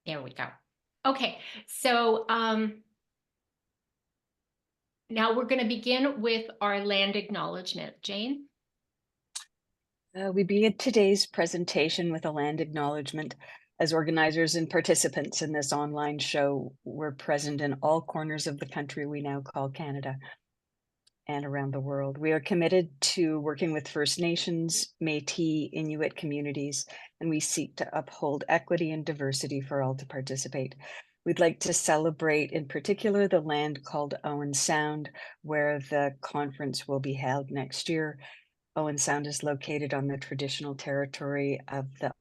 There we go. Okay, so now we're going to begin with our land acknowledgement. Jane? We begin today's presentation with a land acknowledgement. As organizers and participants in this online show, we're present in all corners of the country we now call Canada and around the world. We are committed to working with First Nations, Métis, Inuit communities, and we seek to uphold equity and diversity for all to participate. We'd like to celebrate in particular the land called Owen Sound, where the conference will be held next year. Owen Sound is located on the traditional territory of the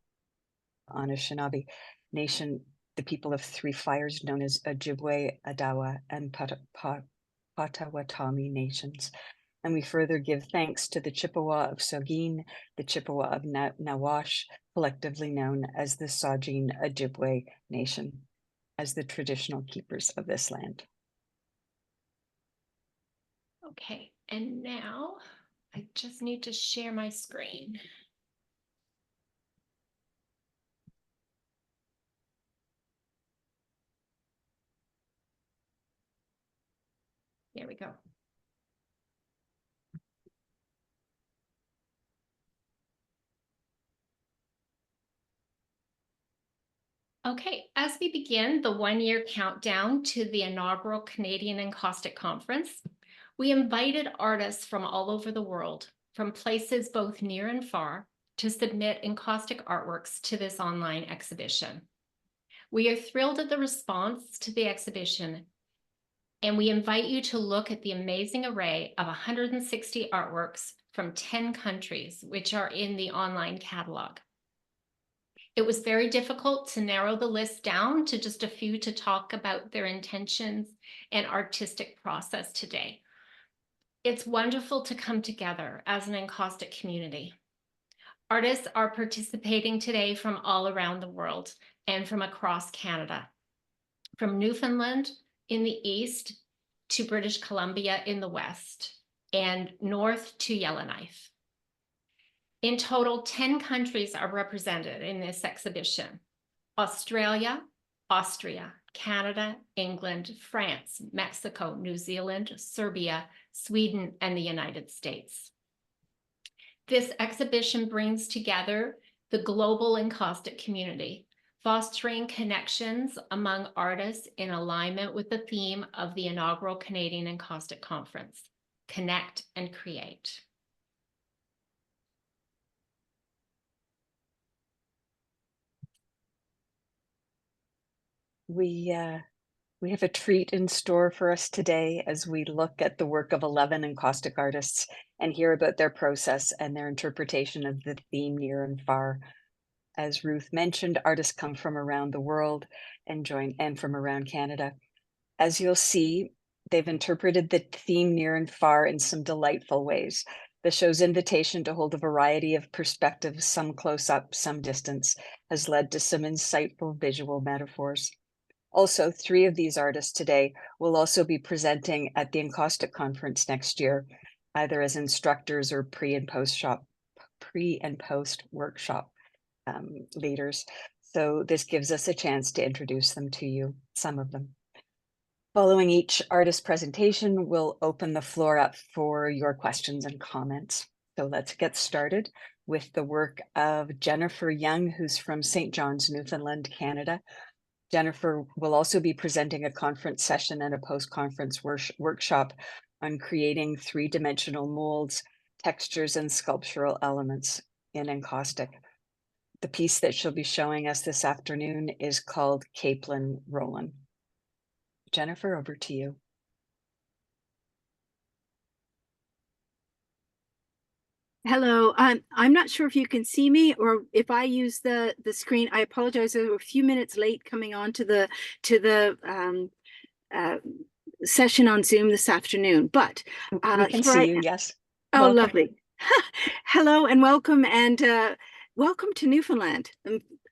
Anishinaabe Nation, the people of Three Fires known as Ojibwe, Adawa, and Potawatomi nations. And we further give thanks to the Chippewa of Saugeen, the Chippewa of Nawash, collectively known as the Saugeen Ojibwe Nation, as the traditional keepers of this land. Okay, and now I just need to share my screen. There we go. Okay, as we begin the one-year countdown to the inaugural Canadian Encaustic Conference, we invited artists from all over the world, from places both near and far, to submit encaustic artworks to this online exhibition. We are thrilled at the response to the exhibition, and we invite you to look at the amazing array of 160 artworks from 10 countries, which are in the online catalog. It was very difficult to narrow the list down to just a few to talk about their intentions and artistic process today. It's wonderful to come together as an encaustic community. Artists are participating today from all around the world and from across Canada, from Newfoundland in the east to British Columbia in the west, and north to Yellowknife. In total, 10 countries are represented in this exhibition: Australia, Austria, Canada, England, France, Mexico, New Zealand, Serbia, Sweden, and the United States. This exhibition brings together the global encaustic community, fostering connections among artists in alignment with the theme of the inaugural Canadian Encaustic Conference: Connect and Create. We have a treat in store for us today as we look at the work of 11 encaustic artists and hear about their process and their interpretation of the theme near and far. As Ruth mentioned, artists come from around the world and from around Canada. As you'll see, they've interpreted the theme near and far in some delightful ways. The show's invitation to hold a variety of perspectives, some close up, some distance, has led to some insightful visual metaphors. Also, 3 of these artists today will also be presenting at the Encaustic Conference next year, either as instructors or pre and post workshop leaders. So this gives us a chance to introduce them to you, some of them. Following each artist presentation, we'll open the floor up for your questions and comments. So let's get started with the work of Jennifer Young, who's from St. John's, Newfoundland, Canada. Jennifer will also be presenting a conference session and a post-conference workshop on creating 3-dimensional molds, textures, and sculptural elements in encaustic. The piece that she'll be showing us this afternoon is called Capelin Rollin. Jennifer, over to you. Hello, I'm not sure if you can see me or if I use the screen. I apologize. I was a few minutes late coming on to the session on Zoom this afternoon, but we can see you. Yes. Oh, welcome. Lovely. Hello and welcome, and welcome to Newfoundland.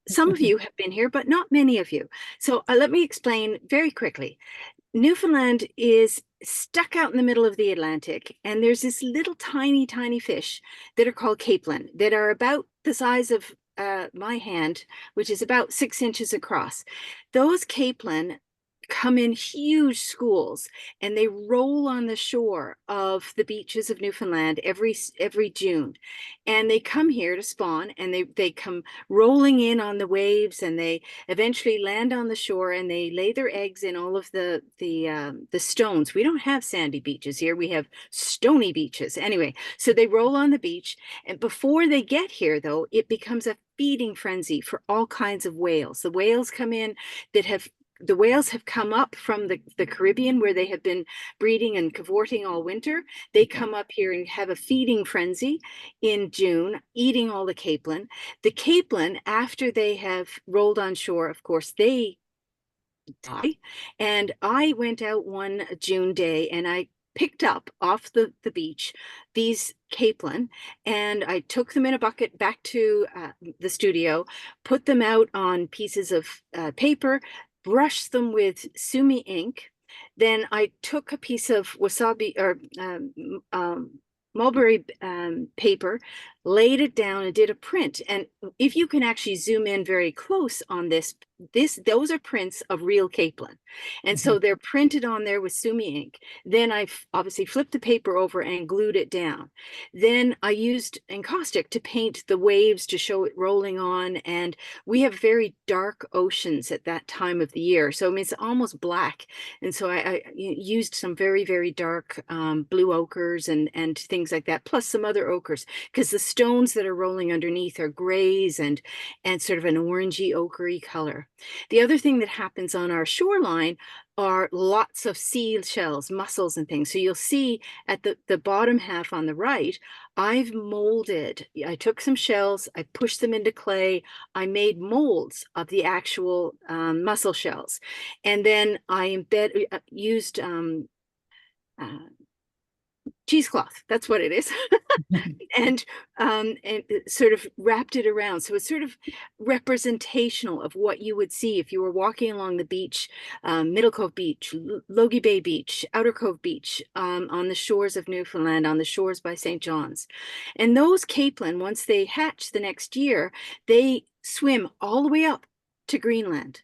Some of you have been here, but not many of you. So let me explain very quickly. Newfoundland is stuck out in the middle of the Atlantic, and there's this little tiny fish that are called capelin that are about the size of my hand, which is about 6 inches across. Those capelin come in huge schools, and they roll on the shore of the beaches of Newfoundland every June. And they come here to spawn, and they come rolling in on the waves, and they eventually land on the shore, and they lay their eggs in all of the stones. We don't have sandy beaches here. We have stony beaches. Anyway, so they roll on the beach, and before they get here, though, it becomes a feeding frenzy for all kinds of whales. The whales come in the whales have come up from the Caribbean, where they have been breeding and cavorting all winter. They come up here and have a feeding frenzy in June, eating all the capelin. The capelin, after they have rolled on shore, of course, they die. And I went out one June day, and I picked up off the beach these capelin, and I took them in a bucket back to the studio, put them out on pieces of paper, brushed them with sumi ink. Then I took a piece of wasabi or mulberry paper, laid it down, and did a print. And if you can actually zoom in very close on those are prints of real capelin. And so they're printed on there with sumi ink. Then I obviously flipped the paper over and glued it down. Then I used encaustic to paint the waves to show it rolling on. And we have very dark oceans at that time of the year. So I mean, it's almost black. And so I used some very, very dark blue ochres and things like that, plus some other ochres, because the stones that are rolling underneath are grays and sort of an orangey ochre color. The other thing that happens on our shoreline are lots of seashells, mussels and things. So you'll see at the bottom half on the right, I took some shells, I pushed them into clay, I made molds of the actual mussel shells. And then I used cheesecloth, that's what it is, and sort of wrapped it around. So it's sort of representational of what you would see if you were walking along the beach, Middle Cove Beach, Logie Bay Beach, Outer Cove Beach, on the shores of Newfoundland, on the shores by St. John's. And those capelin, once they hatch the next year, they swim all the way up to Greenland.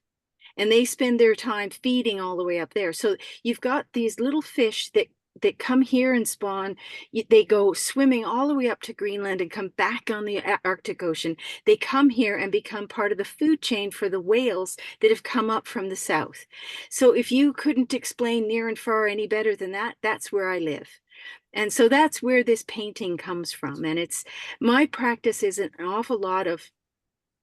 And they spend their time feeding all the way up there. So you've got these little fish that come here and spawn. They go swimming all the way up to Greenland and come back on the Arctic Ocean. They come here and become part of the food chain for the whales that have come up from the south. So if you couldn't explain near and far any better than that, that's where I live. And so that's where this painting comes from. And my practice is an awful lot of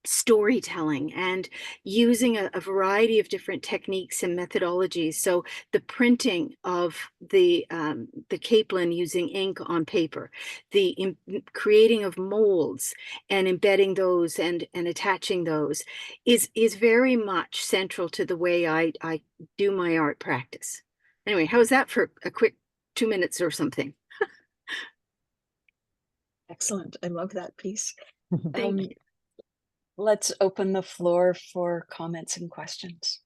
storytelling and using a variety of different techniques and methodologies. So the printing of the capelin using ink on paper, the creating of molds and embedding those and attaching those is very much central to the way I do my art practice. Anyway, how's that for a quick 2 minutes or something? Excellent. I love that piece. Thank you. Let's open the floor for comments and questions.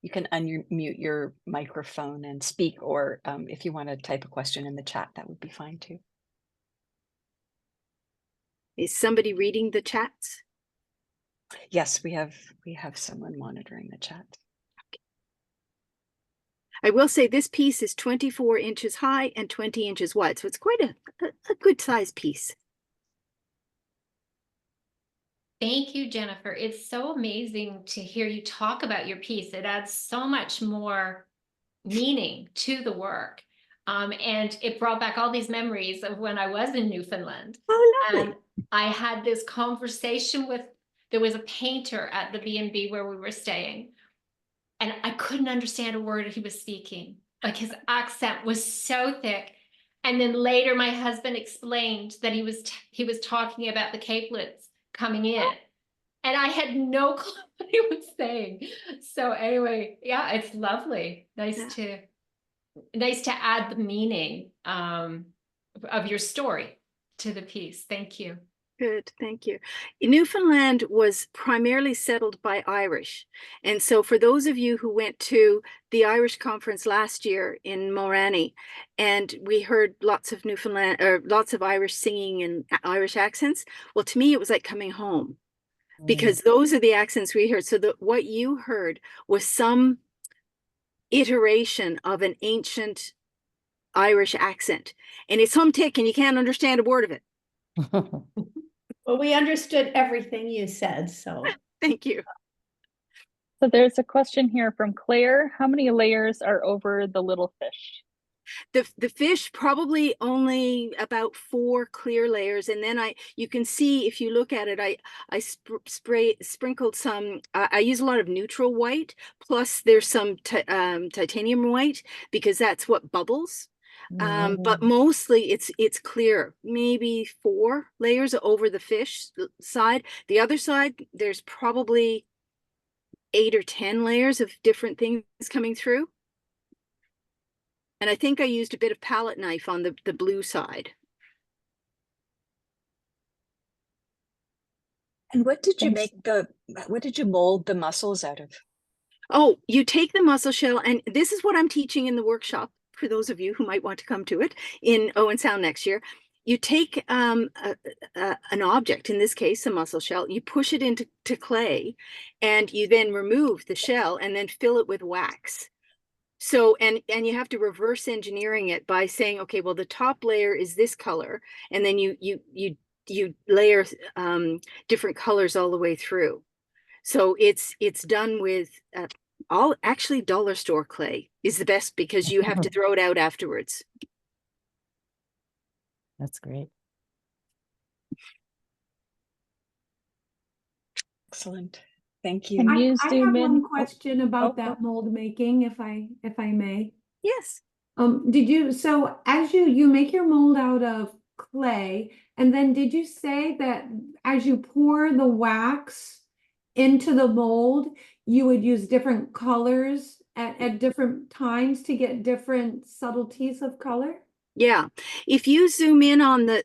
You can unmute your microphone and speak, or if you want to type a question in the chat, that would be fine too. Is somebody reading the chats? Yes, we have someone monitoring the chat. I will say this piece is 24 inches high and 20 inches wide, so it's quite a good size piece. Thank you, Jennifer. It's so amazing to hear you talk about your piece. It adds so much more meaning to the work. And it brought back all these memories of when I was in Newfoundland. Oh, lovely. And I had this conversation there was a painter at the B&B where we were staying, and I couldn't understand a word he was speaking. Like, his accent was so thick. And then later my husband explained that he was talking about the capelins coming in, and I had no clue what he was saying. So anyway, yeah, it's lovely. Nice to add the meaning of your story to the piece. Thank you. Good, thank you. Newfoundland was primarily settled by Irish. And so for those of you who went to the Irish conference last year in Mulranny, and we heard lots of lots of Irish singing and Irish accents, well, to me, it was like coming home. because those are the accents we heard. So what you heard was some iteration of an ancient Irish accent, and it's some tick and you can't understand a word of it. Well, we understood everything you said, so. Thank you. So there's a question here from Claire. How many layers are over the little fish? The fish probably only about 4 clear layers, and then you can see if you look at it, I sprinkled some. I use a lot of neutral white, plus there's some titanium white, because that's what bubbles. But mostly it's clear. Maybe 4 layers over the fish side. The other side, there's probably 8 or 10 layers of different things coming through. And I think I used a bit of palette knife on the blue side. And what did you mold the mussels out of? Oh, you take the mussel shell, and this is what I'm teaching in the workshop for those of you who might want to come to it in Owen Sound next year. You take an object, in this case, a mussel shell, you push it into clay, and you then remove the shell and then fill it with wax. So, and you have to reverse engineering it by saying, okay, well, the top layer is this color, and then you layer different colors all the way through. So it's done with actually dollar store clay is the best, because you have to throw it out afterwards. That's great. Excellent. Thank you. Can you I zoom have in? one question about Oh, that mold making, if I may. Yes. Did you, so as you make your mold out of clay, and then did you say that as you pour the wax into the mold, you would use different colors at different times to get different subtleties of color? Yeah, if you zoom in on the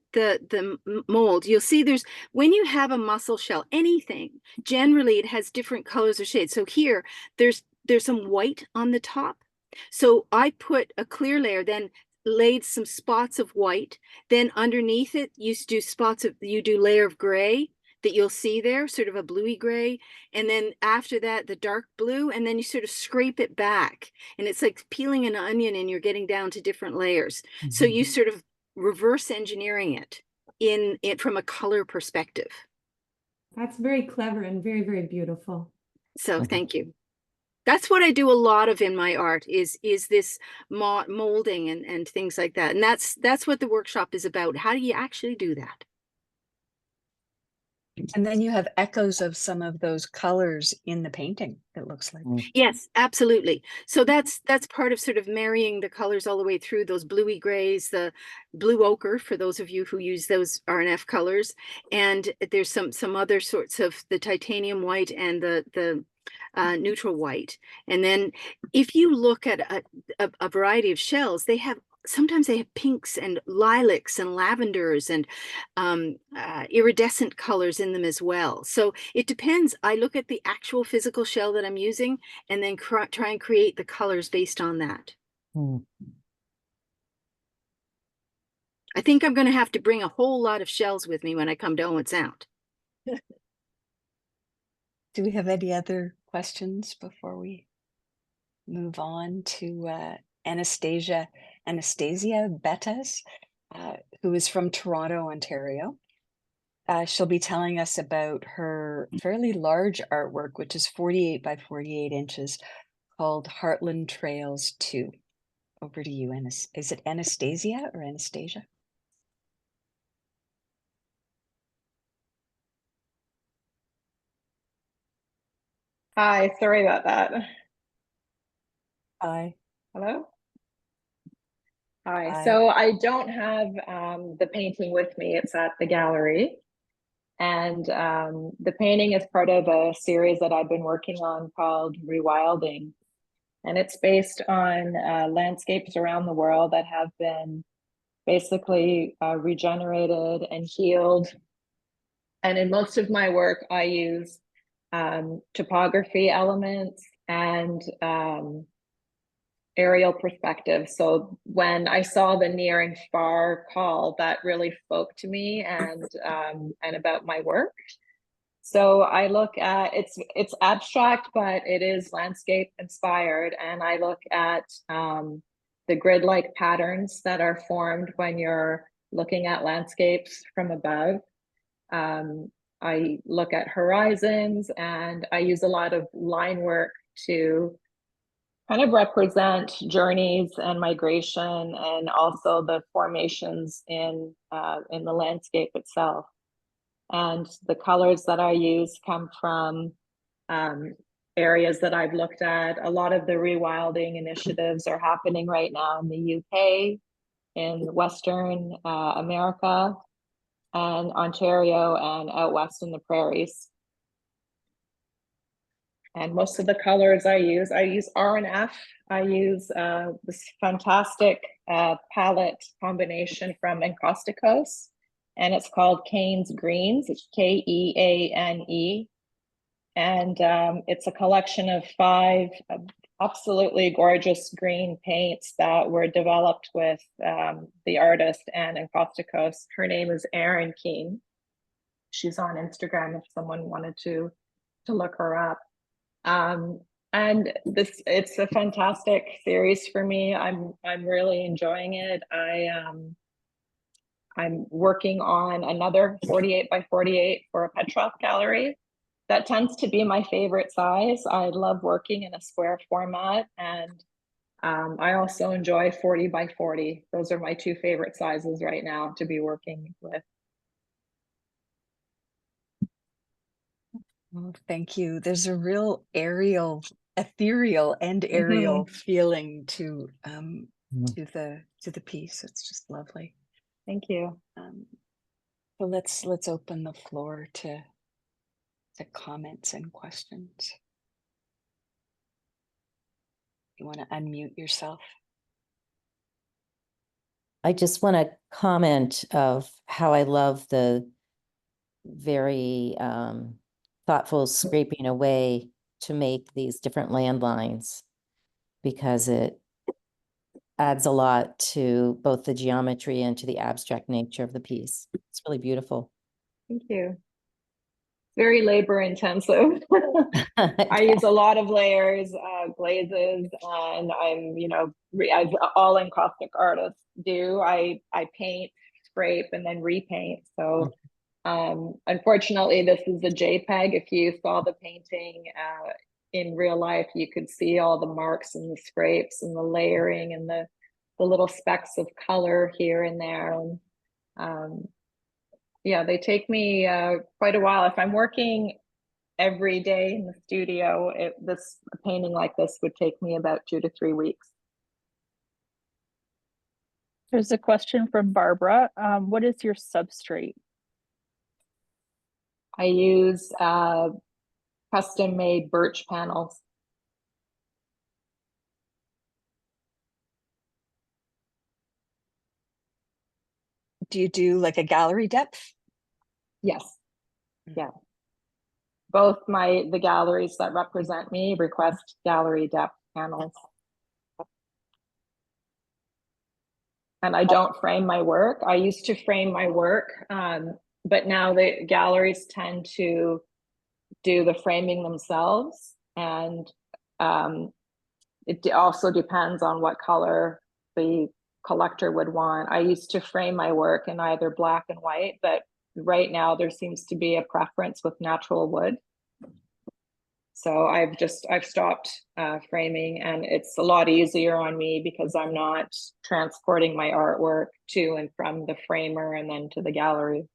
mold, you'll see when you have a mussel shell, anything, generally it has different colors or shades. So here, there's some white on the top. So I put a clear layer, then laid some spots of white. Then underneath it, you do layer of gray that you'll see there, sort of a bluey gray. And then after that, the dark blue, and then you sort of scrape it back. And it's like peeling an onion, and you're getting down to different layers. So you sort of reverse engineering it from a color perspective. That's very clever and very, very beautiful. So thank you. That's what I do a lot of in my art is this molding and things like that. And that's what the workshop is about. How do you actually do that? And then you have echoes of some of those colors in the painting, it looks like. Yes, absolutely. So that's part of sort of marrying the colors all the way through, those bluey grays, the blue ochre, for those of you who use those RNF colors. And there's some other sorts of the titanium white and the neutral white. And then if you look at a variety of shells, sometimes they have pinks and lilacs and lavenders and iridescent colors in them as well. So it depends. I look at the actual physical shell that I'm using, and then try and create the colors based on that. I think I'm going to have to bring a whole lot of shells with me when I come to Owen Sound. Do we have any other questions before we move on to Ananstessia Bettas, who is from Toronto, Ontario? She'll be telling us about her fairly large artwork, which is 48 by 48 inches, called Heartland Trails 2. Over to you, is it Ananstessia or Anastasia? Hi, sorry about that. Hi. Hello? Hi. Hi. So I don't have the painting with me. It's at the gallery. And the painting is part of a series that I've been working on called Rewilding. And it's based on landscapes around the world that have been basically regenerated and healed. And in most of my work, I use topography elements and aerial perspective. So when I saw the near and far call, that really spoke to me and about my work. So I look at, it's abstract, but it is landscape inspired. And I look at the grid-like patterns that are formed when you're looking at landscapes from above. I look at horizons, and I use a lot of line work to kind of represent journeys and migration, and also the formations in the landscape itself. And the colors that I use come from areas that I've looked at. A lot of the rewilding initiatives are happening right now in the UK, in Western America, and Ontario, and out west in the prairies. And most of the colors I use R&F. I use this fantastic palette combination from Encausticos, and it's called Kane's Greens. It's Keane. And it's a collection of 5 absolutely gorgeous green paints that were developed with the artist and Encausticos. Her name is Erin Keane. She's on Instagram if someone wanted to look her up. And it's a fantastic series for me. I'm really enjoying it. I'm working on another 48 by 48 for a Petrov gallery. That tends to be my favorite size. I love working in a square format, and I also enjoy 40 by 40. Those are my 2 favorite sizes right now to be working with. Well, thank you. There's a real ethereal and aerial feeling to the piece. It's just lovely. Thank you. So let's open the floor to comments and questions. You want to unmute yourself? I just want to comment of how I love the very thoughtful scraping away to make these different landlines, because it adds a lot to both the geometry and to the abstract nature of the piece. It's really beautiful. Thank you. Very labor intensive. I use a lot of layers, glazes, and I'm, as all encaustic artists do, I paint, scrape, and then repaint. So unfortunately, this is a JPEG. If you saw the painting in real life, you could see all the marks and the scrapes and the layering and the little specks of color here and there. And yeah, they take me quite a while. If I'm working every day in the studio, this painting like this would take me about 2 to 3 weeks. There's a question from Barbara. What is your substrate? I use custom-made birch panels. Do you do like a gallery depth? Yes. Yeah. Both the galleries that represent me request gallery depth panels. And I don't frame my work. I used to frame my work, but now the galleries tend to do the framing themselves. And it also depends on what color the collector would want. I used to frame my work in either black and white, but right now there seems to be a preference with natural wood. So I've stopped framing, and it's a lot easier on me because I'm not transporting my artwork to and from the framer and then to the gallery.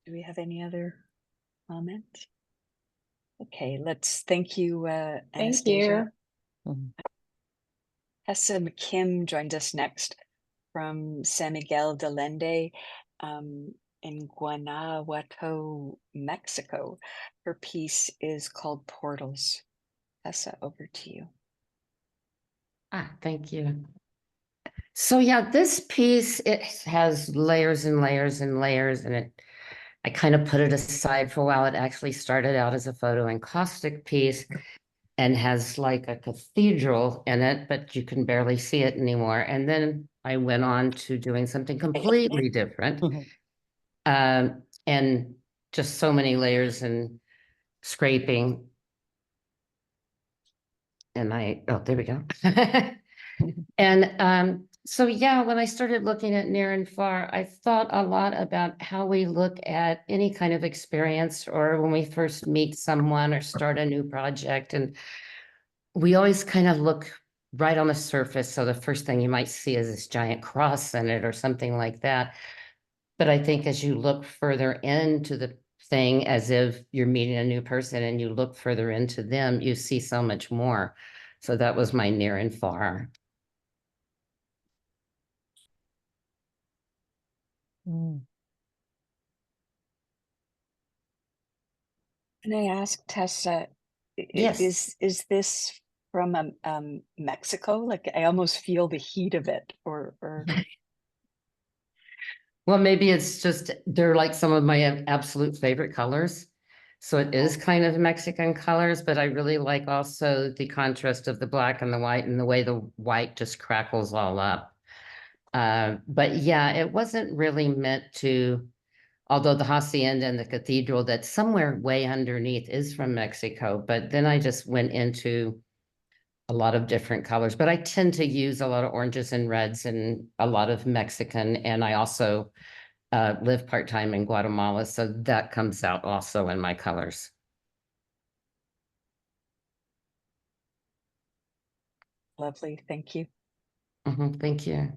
Do we have any other comments? Okay, thank you, Ananstessia. Thank you. Tessa McKim joined us next from San Miguel de Allende in Guanajuato, Mexico. Her piece is called Portals. Tessa, over to you. Thank you. So yeah, this piece, it has layers and layers and layers, and I kind of put it aside for a while. It actually started out as a photo encaustic piece. and has like a cathedral in it, but you can barely see it anymore. And then I went on to doing something completely different. And just so many layers and scraping. And there we go. And so, yeah, when I started looking at near and far, I thought a lot about how we look at any kind of experience or when we first meet someone or start a new project. And we always kind of look right on the surface. So the first thing you might see is this giant cross in it or something like that. But I think as you look further into the thing, as if you're meeting a new person and you look further into them, you see so much more. So that was my near and far. Mm. Can I ask Tessa, Yes. is this from Mexico? Like I almost feel the heat of it, or Well, maybe it's just they're like some of my absolute favorite colors. So it is kind of Mexican colors, but I really like also the contrast of the black and the white and the way the white just crackles all up. But yeah, it wasn't really meant to, although the hacienda and the cathedral that's somewhere way underneath is from Mexico, but then I just went into a lot of different colors, but I tend to use a lot of oranges and reds and a lot of Mexican. And I also live part-time in Guatemala, so that comes out also in my colors. lovely. Thank you. Thank you.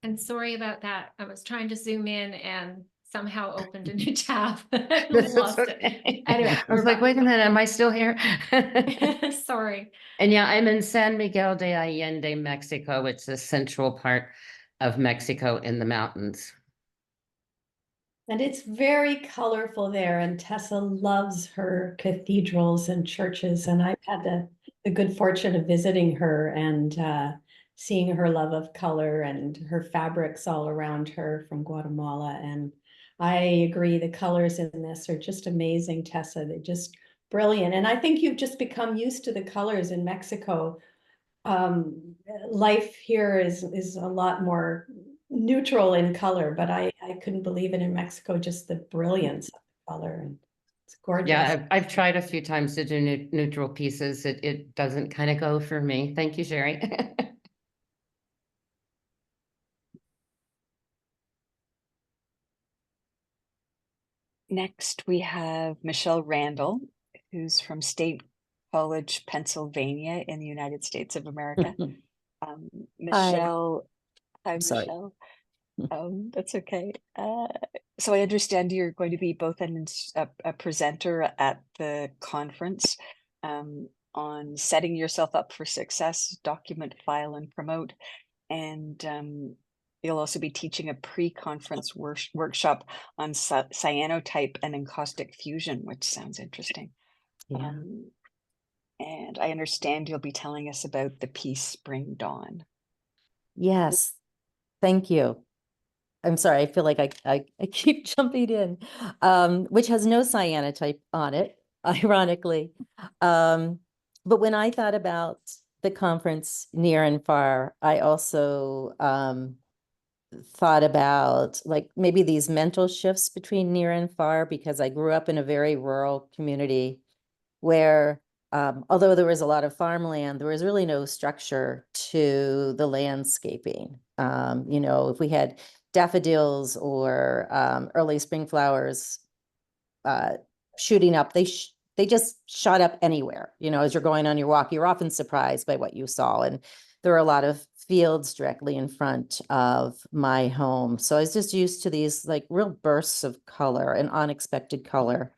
And sorry about that. I was trying to zoom in and somehow opened a new tab. This is Lost it. okay. Anyway, I was like, wait a minute, am I still here? sorry. And yeah, I'm in San Miguel de Allende, Mexico. It's the central part of Mexico in the mountains. And it's very colorful there, and Tessa loves her cathedrals and churches. And I've had the good fortune of visiting her and seeing her love of color and her fabrics all around her from Guatemala. And I agree, the colors in this are just amazing, Tessa. They're just brilliant. And I think you've just become used to the colors in Mexico. Life here is a lot more neutral in color, but I couldn't believe it in Mexico, just the brilliance of the color, and it's gorgeous. Yeah, I've tried a few times to do neutral pieces. It doesn't kind of go for me. Thank you, Sherry. Next, we have Michele Randal, who's from State College, Pennsylvania, in the United States of America. Michele, hi, Sorry. Michele. That's okay. So I understand you're going to be both a presenter at the conference on setting yourself up for success, document, file, and promote. And you'll also be teaching a pre-conference workshop on cyanotype and encaustic fusion, which sounds interesting. Yeah. And I understand you'll be telling us about the piece Spring Dawn. Yes. Thank you. I'm sorry, I feel like I keep jumping in, which has no cyanotype on it, ironically. But when I thought about the conference near and far, I also thought about like maybe these mental shifts between near and far, because I grew up in a very rural community where although there was a lot of farmland, there was really no structure to the landscaping. You know, if we had daffodils or early spring flowers shooting up, they just shot up anywhere. You know, as you're going on your walk, you're often surprised by what you saw. And there are a lot of fields directly in front of my home. So I was just used to these like real bursts of color and unexpected color.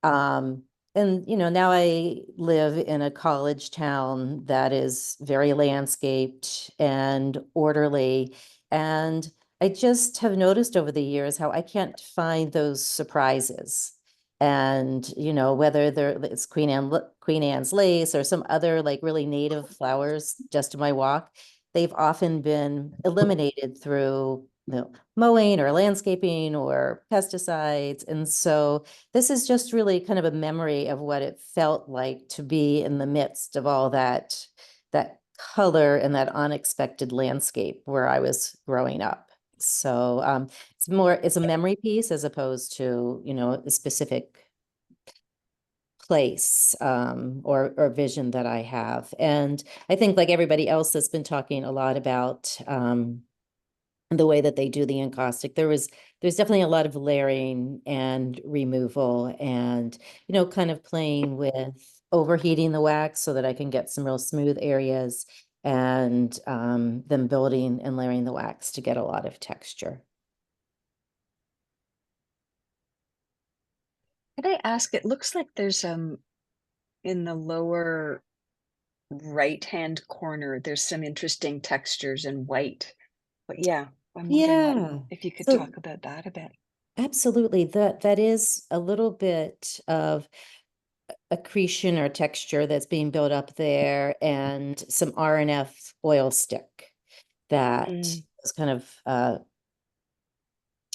And, you know, now I live in a college town that is very landscaped and orderly. And I just have noticed over the years how I can't find those surprises. And, you know, whether it's Queen Anne's lace or some other like really native flowers just to my walk, they've often been eliminated through mowing or landscaping or pesticides. And so this is just really kind of a memory of what it felt like to be in the midst of all that color and that unexpected landscape where I was growing up. So it's a memory piece as opposed to, a specific place or vision that I have. And I think, like everybody else that's been talking a lot about the way that they do the encaustic, there's definitely a lot of layering and removal and, kind of playing with overheating the wax so that I can get some real smooth areas, and then building and layering the wax to get a lot of texture. Could I ask, it looks like there's in the lower right-hand corner, there's some interesting textures in white. But yeah, I'm wondering if you could talk about that a bit. Absolutely. That is a little bit of accretion or texture that's being built up there, and some RNF oil stick that was kind of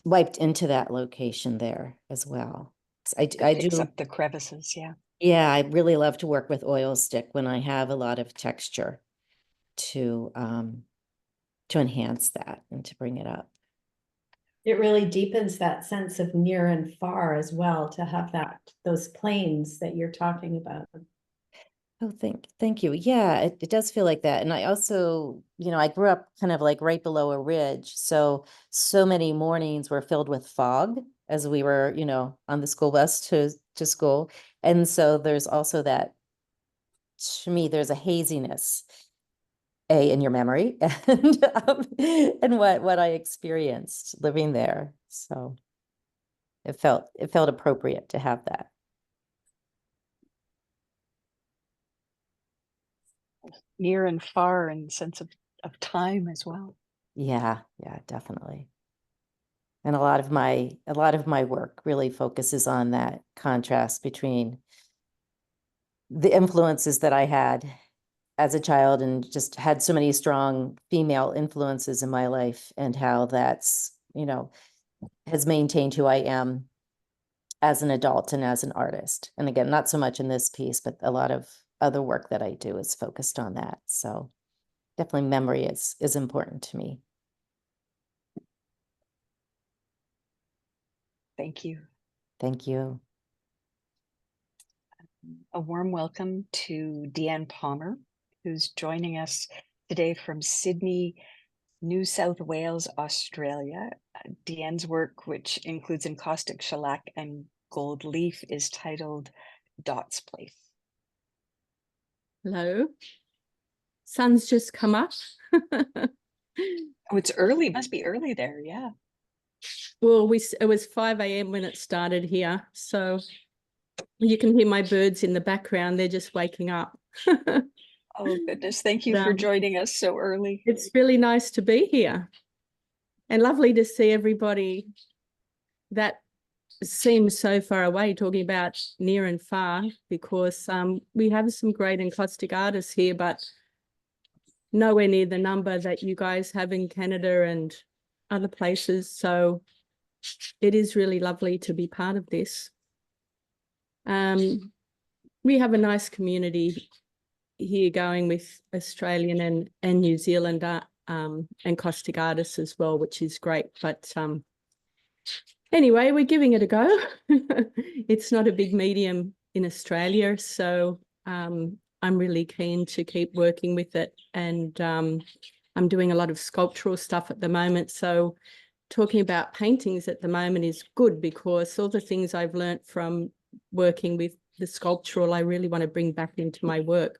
wiped into that location there as well. I Picks do up the crevices, yeah. Yeah, I really love to work with oil stick when I have a lot of texture to enhance that and to bring it up. It really deepens that sense of near and far as well, to have those planes that you're talking about. Oh, thank you. Yeah, it does feel like that. And I also, I grew up kind of like right below a ridge. So many mornings were filled with fog as we were, on the school bus to school. And so there's also that, to me, there's a haziness, in your memory and what I experienced living there. So it felt appropriate to have that. Near and far, and sense of time as well. Yeah, definitely. And a lot of my work really focuses on that contrast between the influences that I had as a child and just had so many strong female influences in my life, and how that's, has maintained who I am as an adult and as an artist. And again, not so much in this piece, but a lot of other work that I do is focused on that. So definitely memory is important to me. Thank you. Thank you. A warm welcome to Deanne Palmer, who's joining us today from Sydney, New South Wales, Australia. Deanne's work, which includes encaustic shellac and gold leaf, is titled Dot's Place. Hello. Sun's just come up. Oh, it's early. It must be early there. Yeah. Well, it was 5 a.m. when it started here. So you can hear my birds in the background. They're just waking up. Oh, goodness. Thank you for joining us so early. It's really nice to be here and lovely to see everybody that seems so far away, talking about near and far, because we have some great encaustic artists here, but nowhere near the number that you guys have in Canada and other places. So it is really lovely to be part of this. We have a nice community here going with Australian and New Zealand encaustic artists as well, which is great. But anyway, we're giving it a go. It's not a big medium in Australia, so I'm really keen to keep working with it. And I'm doing a lot of sculptural stuff at the moment. So talking about paintings at the moment is good, because all the things I've learned from working with the sculptural, I really want to bring back into my work.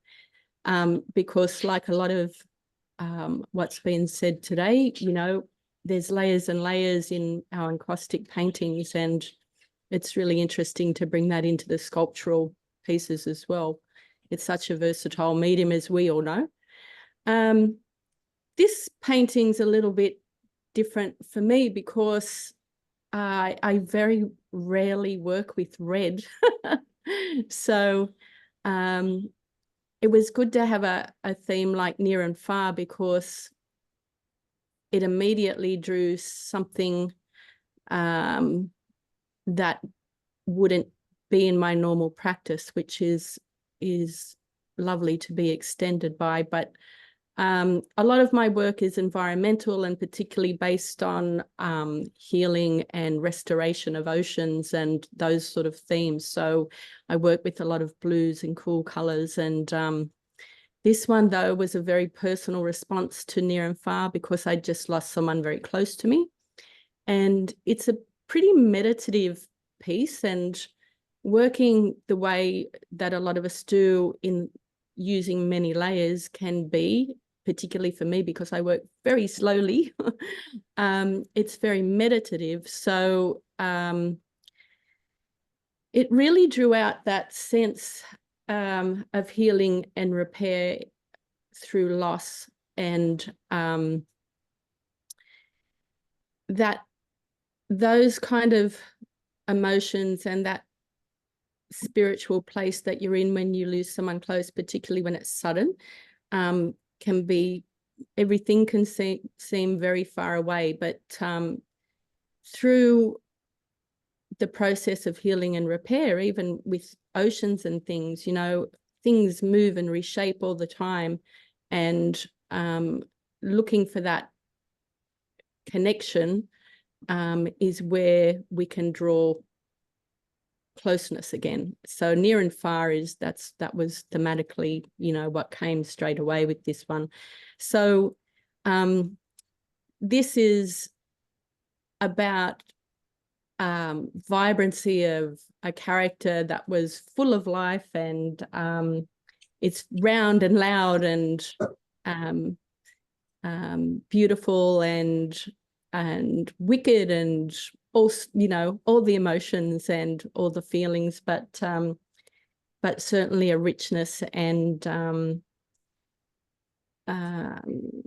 Because like a lot of what's been said today, there's layers and layers in our encaustic paintings, and it's really interesting to bring that into the sculptural pieces as well. It's such a versatile medium, as we all know. This painting's a little bit different for me because I very rarely work with red. So it was good to have a theme like near and far, because it immediately drew something that wouldn't be in my normal practice, which is lovely to be extended by. But a lot of my work is environmental and particularly based on healing and restoration of oceans and those sort of themes. So I work with a lot of blues and cool colors. And this one, though, was a very personal response to near and far because I just lost someone very close to me. And it's a pretty meditative piece, and working the way that a lot of us do in using many layers can be, particularly for me because I work very slowly. It's very meditative. So it really drew out that sense of healing and repair through loss, and that those kind of emotions and that spiritual place that you're in when you lose someone close, particularly when it's sudden, can be, everything can seem very far away, but through the process of healing and repair, even with oceans and things, you know, things move and reshape all the time, and looking for that connection is where we can draw closeness again. So near and far that was thematically, you know, what came straight away with this one. So this is about vibrancy of a character that was full of life, and it's round and loud and beautiful and wicked and all, you know, all the emotions and all the feelings, but certainly a richness. And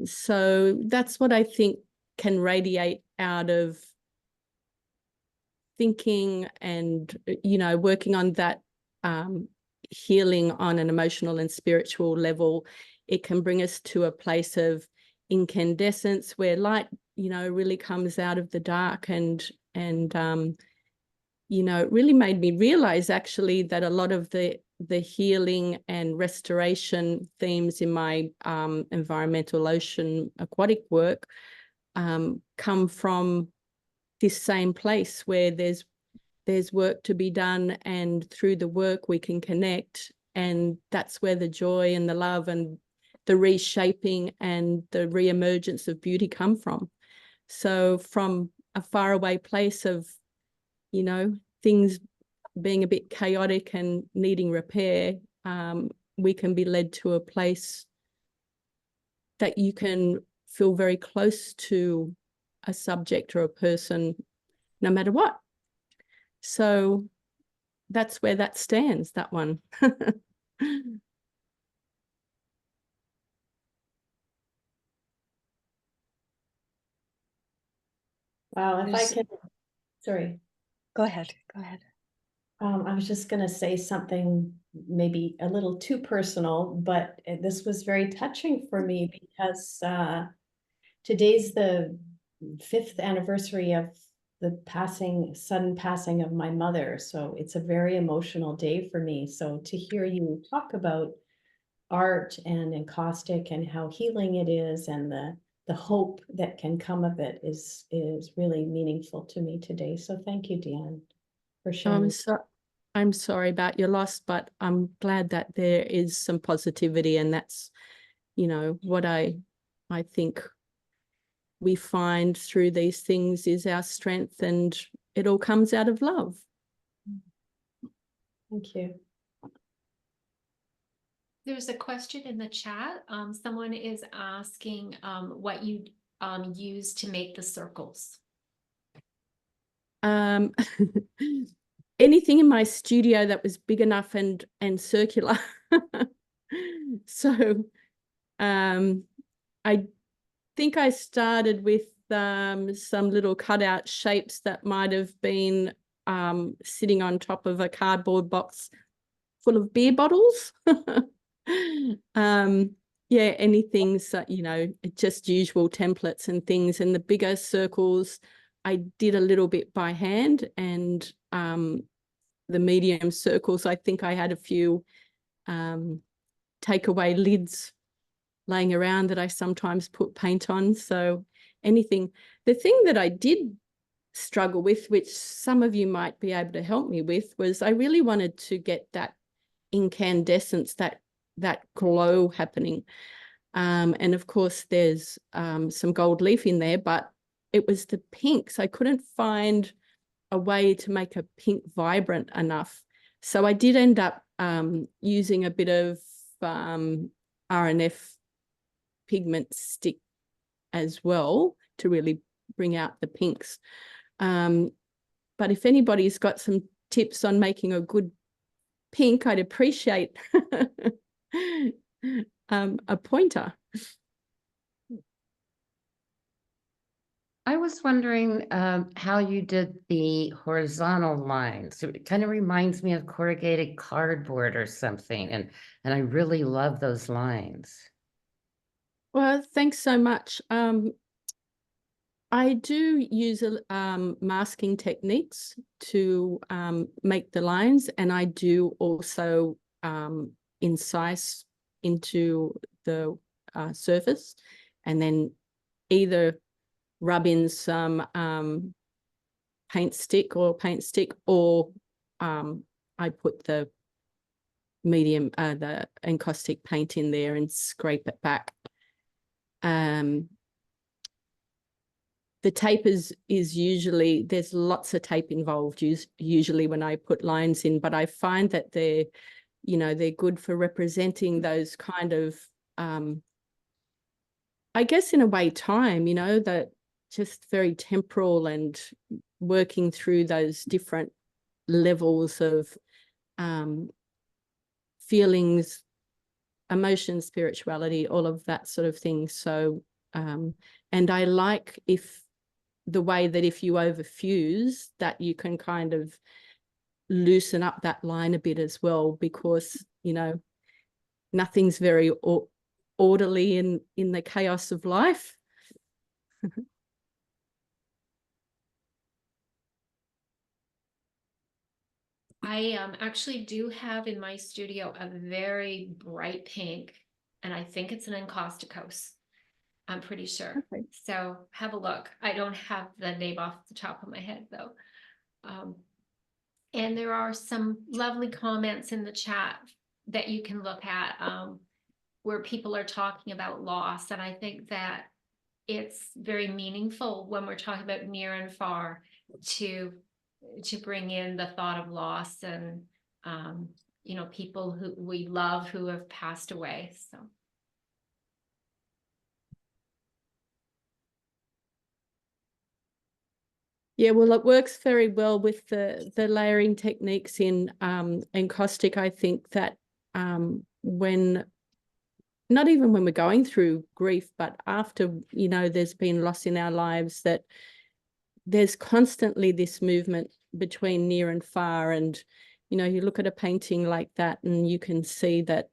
so that's what I think can radiate out of thinking and, you know, working on that healing on an emotional and spiritual level. It can bring us to a place of incandescence where light, you know, really comes out of the dark. And you know, it really made me realize actually that a lot of the healing and restoration themes in my environmental ocean aquatic work come from this same place where there's work to be done, and through the work we can connect, and that's where the joy and the love and the reshaping and the re-emergence of beauty come from. So from a faraway place of, you know, things being a bit chaotic and needing repair, we can be led to a place that you can feel very close to a subject or a person, no matter what. So that's where that stands, that one. Wow, if I could, sorry. Go ahead. I was just going to say something maybe a little too personal, but this was very touching for me because today's the 5th anniversary of the sudden passing of my mother. So it's a very emotional day for me. So to hear you talk about art and encaustic and how healing it is, and the hope that can come of it is really meaningful to me today. So thank you, Deanne, for sharing. I'm sorry about your loss, but I'm glad that there is some positivity, and that's, you know, what I think we find through these things is our strength, and it all comes out of love. Thank you. There's a question in the chat. Someone is asking what you use to make the circles. Anything in my studio that was big enough and circular. So I think I started with some little cutout shapes that might have been sitting on top of a cardboard box full of beer bottles. yeah, anything, so, just usual templates and things. And the bigger circles, I did a little bit by hand, and the medium circles, I think I had a few takeaway lids laying around that I sometimes put paint on. So anything. The thing that I did struggle with, which some of you might be able to help me with, was I really wanted to get that incandescence, that glow happening. And of course there's some gold leaf in there, but it was the pinks. I couldn't find a way to make a pink vibrant enough. So I did end up using a bit of RNF pigment stick as well to really bring out the pinks. But if anybody's got some tips on making a good pink, I'd appreciate a pointer. I was wondering how you did the horizontal lines. It kind of reminds me of corrugated cardboard or something, and I really love those lines. Well, thanks so much. I do use masking techniques to make the lines, and I do also incise into the surface, and then either rub in some paint stick, or I put the medium, the encaustic paint in there and scrape it back. The tape is usually, there's lots of tape involved usually when I put lines in, but I find that they're good for representing those kind of, I guess in a way, time, that just very temporal and working through those different levels of feelings, emotions, spirituality, all of that sort of thing. So, and I like the way that if you overfuse, that you can kind of loosen up that line a bit as well, because nothing's very orderly in the chaos of life. I actually do have in my studio a very bright pink, and I think it's an encausticose. I'm pretty sure. Okay. So have a look. I don't have the name off the top of my head though. And there are some lovely comments in the chat that you can look at where people are talking about loss. And I think that it's very meaningful when we're talking about near and far to bring in the thought of loss and, people who we love who have passed away. So. Yeah, well, it works very well with the layering techniques in encaustic. I think that when, not even when we're going through grief, but after, there's been loss in our lives, that there's constantly this movement between near and far. And, you look at a painting like that and you can see that,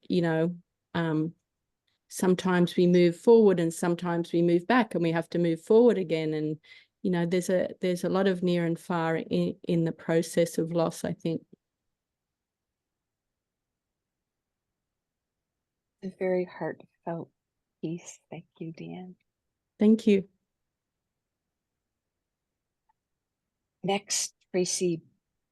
sometimes we move forward and sometimes we move back, and we have to move forward again. And there's a lot of near and far in the process of loss, I think. A very heartfelt piece. Thank you, Deanne. Thank you. Next, Tracy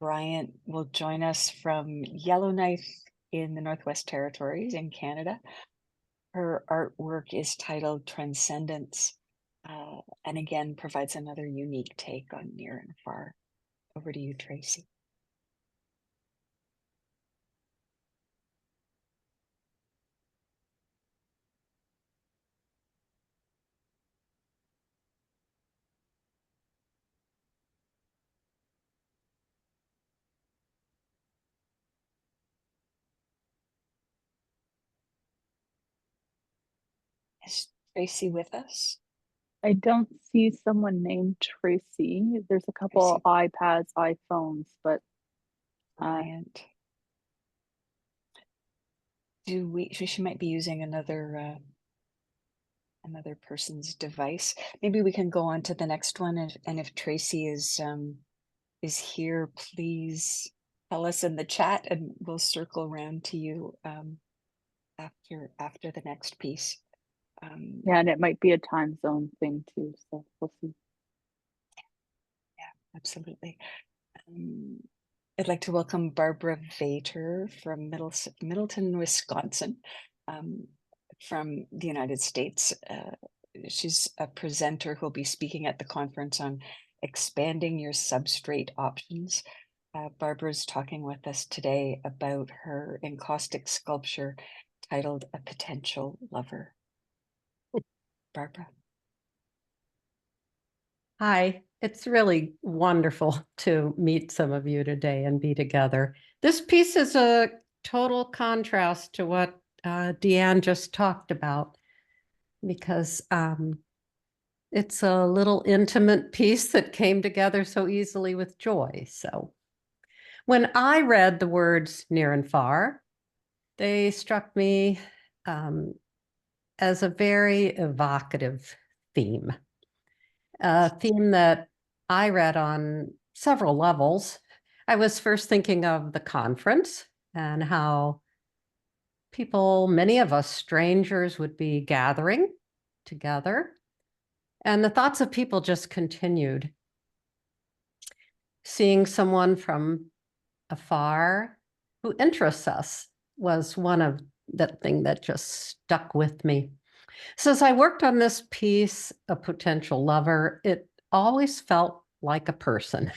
Bryant will join us from Yellowknife in the Northwest Territories in Canada. Her artwork is titled Transcendence, and again provides another unique take on near and far. Over to you, Tracy. Is Tracy with us? I don't see someone named Tracy. There's a couple iPads, iPhones, but Brilliant. She might be using another another person's device. Maybe we can go on to the next one, and if Tracy is here, please tell us in the chat, and we'll circle around to you after the next piece. Yeah, and it might be a time zone thing too, so we'll see. Yeah, absolutely. I'd like to welcome Barbara Vater from Middleton, Wisconsin, from the United States. She's a presenter who'll be speaking at the conference on expanding your substrate options. Barbara's talking with us today about her encaustic sculpture titled A Potential Lover. Barbara. Hi, it's really wonderful to meet some of you today and be together. This piece is a total contrast to what Deanne just talked about, because it's a little intimate piece that came together so easily with joy. So when I read the words near and far, they struck me as a very evocative theme. A theme that I read on several levels. I was first thinking of the conference and how people, many of us strangers, would be gathering together. And the thoughts of people just continued. Seeing someone from afar who interests us was one of that thing that just stuck with me. So as I worked on this piece, A Potential Lover, it always felt like a person.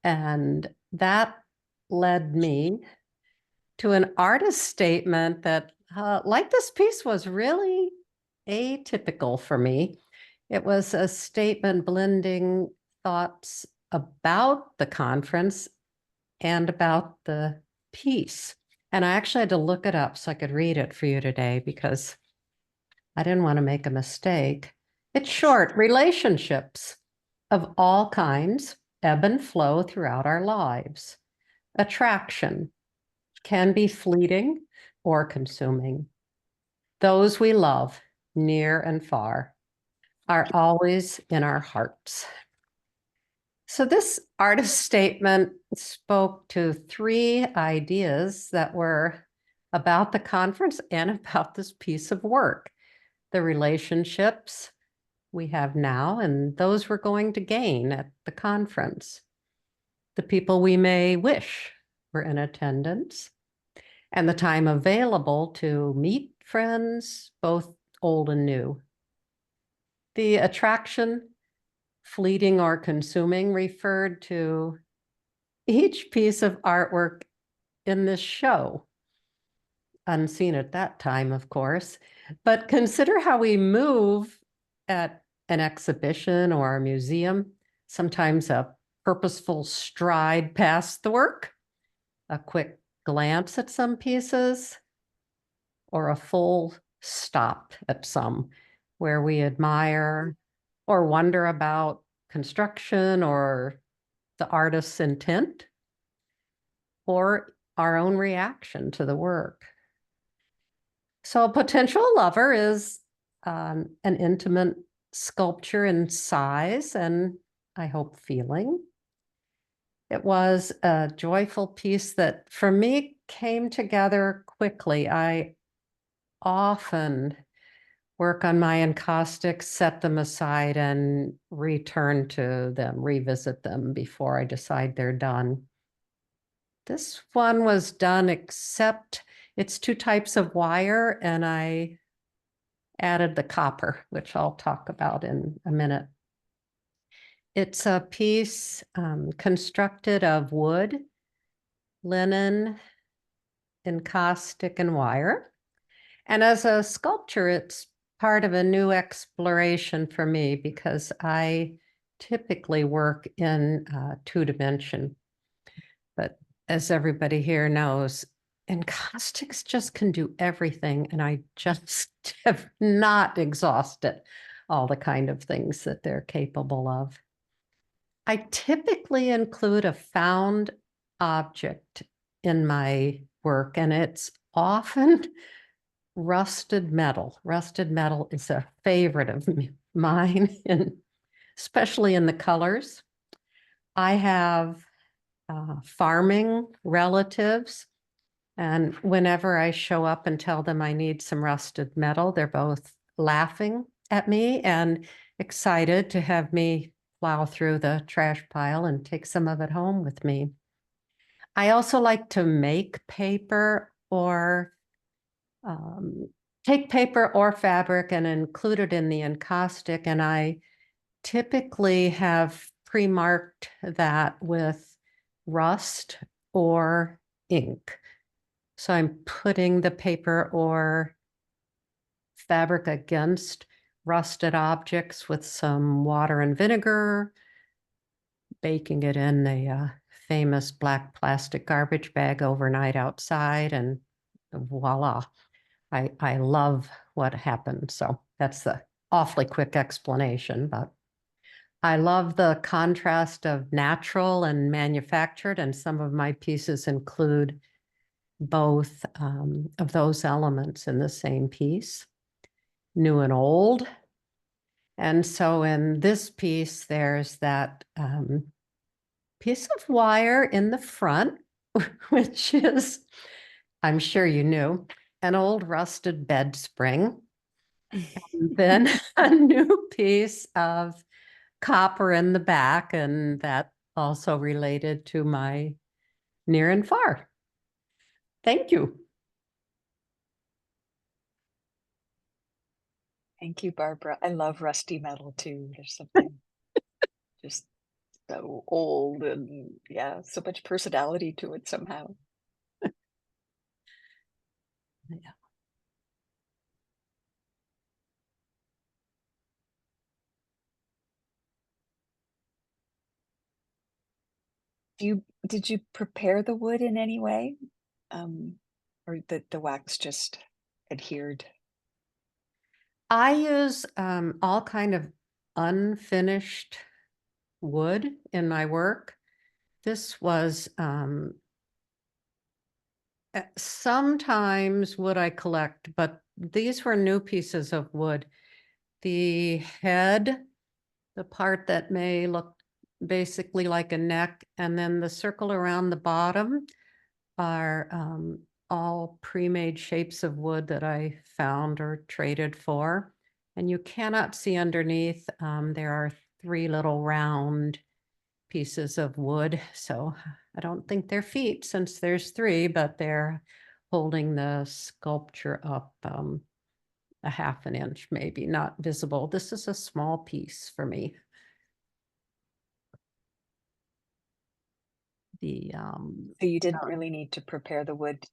And that led me to an artist statement that, like this piece, was really atypical for me. It was a statement blending thoughts about the conference and about the piece. And I actually had to look it up so I could read it for you today, because I didn't want to make a mistake. It's short. Relationships of all kinds ebb and flow throughout our lives. Attraction can be fleeting or consuming. Those we love, near and far, are always in our hearts. So this artist statement spoke to 3 ideas that were about the conference and about this piece of work. The relationships we have now and those we're going to gain at the conference. The people we may wish were in attendance, and the time available to meet friends, both old and new. The attraction, fleeting or consuming, referred to each piece of artwork in this show. Unseen at that time, of course, but consider how we move at an exhibition or a museum, sometimes a purposeful stride past the work, a quick glance at some pieces, or a full stop at some, where we admire or wonder about construction or the artist's intent, or our own reaction to the work. So A Potential Lover is an intimate sculpture in size and, I hope, feeling. It was a joyful piece that, for me, came together quickly. I often work on my encaustics, set them aside, and return to them, revisit them before I decide they're done. This one was done, except it's 2 types of wire, and I added the copper, which I'll talk about in a minute. It's a piece constructed of wood, linen, encaustic, and wire. And as a sculpture, it's part of a new exploration for me, because I typically work in 2-dimension. But as everybody here knows, encaustics just can do everything, and I just have not exhausted all the kind of things that they're capable of. I typically include a found object in my work, and it's often rusted metal. Rusted metal is a favorite of mine, and especially in the colors. I have farming relatives, and whenever I show up and tell them I need some rusted metal, they're both laughing at me and excited to have me plow through the trash pile and take some of it home with me. I also like to make paper or take paper or fabric and include it in the encaustic, and I typically have pre-marked that with rust or ink. So I'm putting the paper or fabric against rusted objects with some water and vinegar, baking it in a famous black plastic garbage bag overnight outside, and voila. I love what happened. So that's the awfully quick explanation, but I love the contrast of natural and manufactured, and some of my pieces include both of those elements in the same piece, new and old. And so in this piece, there's that piece of wire in the front, which is, I'm sure you knew, an old rusted bed spring. And then a new piece of copper in the back, and that also related to my near and far. Thank you. Thank you, Barbara. I love rusty metal too. There's something just so old and yeah, so much personality to it somehow. Yeah. Did you prepare the wood in any way? Or the wax just adhered? I use all kind of unfinished wood in my work. This was sometimes wood I collect, but these were new pieces of wood. The head, the part that may look basically like a neck, and then the circle around the bottom are all pre-made shapes of wood that I found or traded for. And you cannot see underneath. There are 3 little round pieces of wood. So I don't think they're feet since there's 3, but they're holding the sculpture up a half an inch, maybe not visible. This is a small piece for me. So you didn't really need to prepare the wood.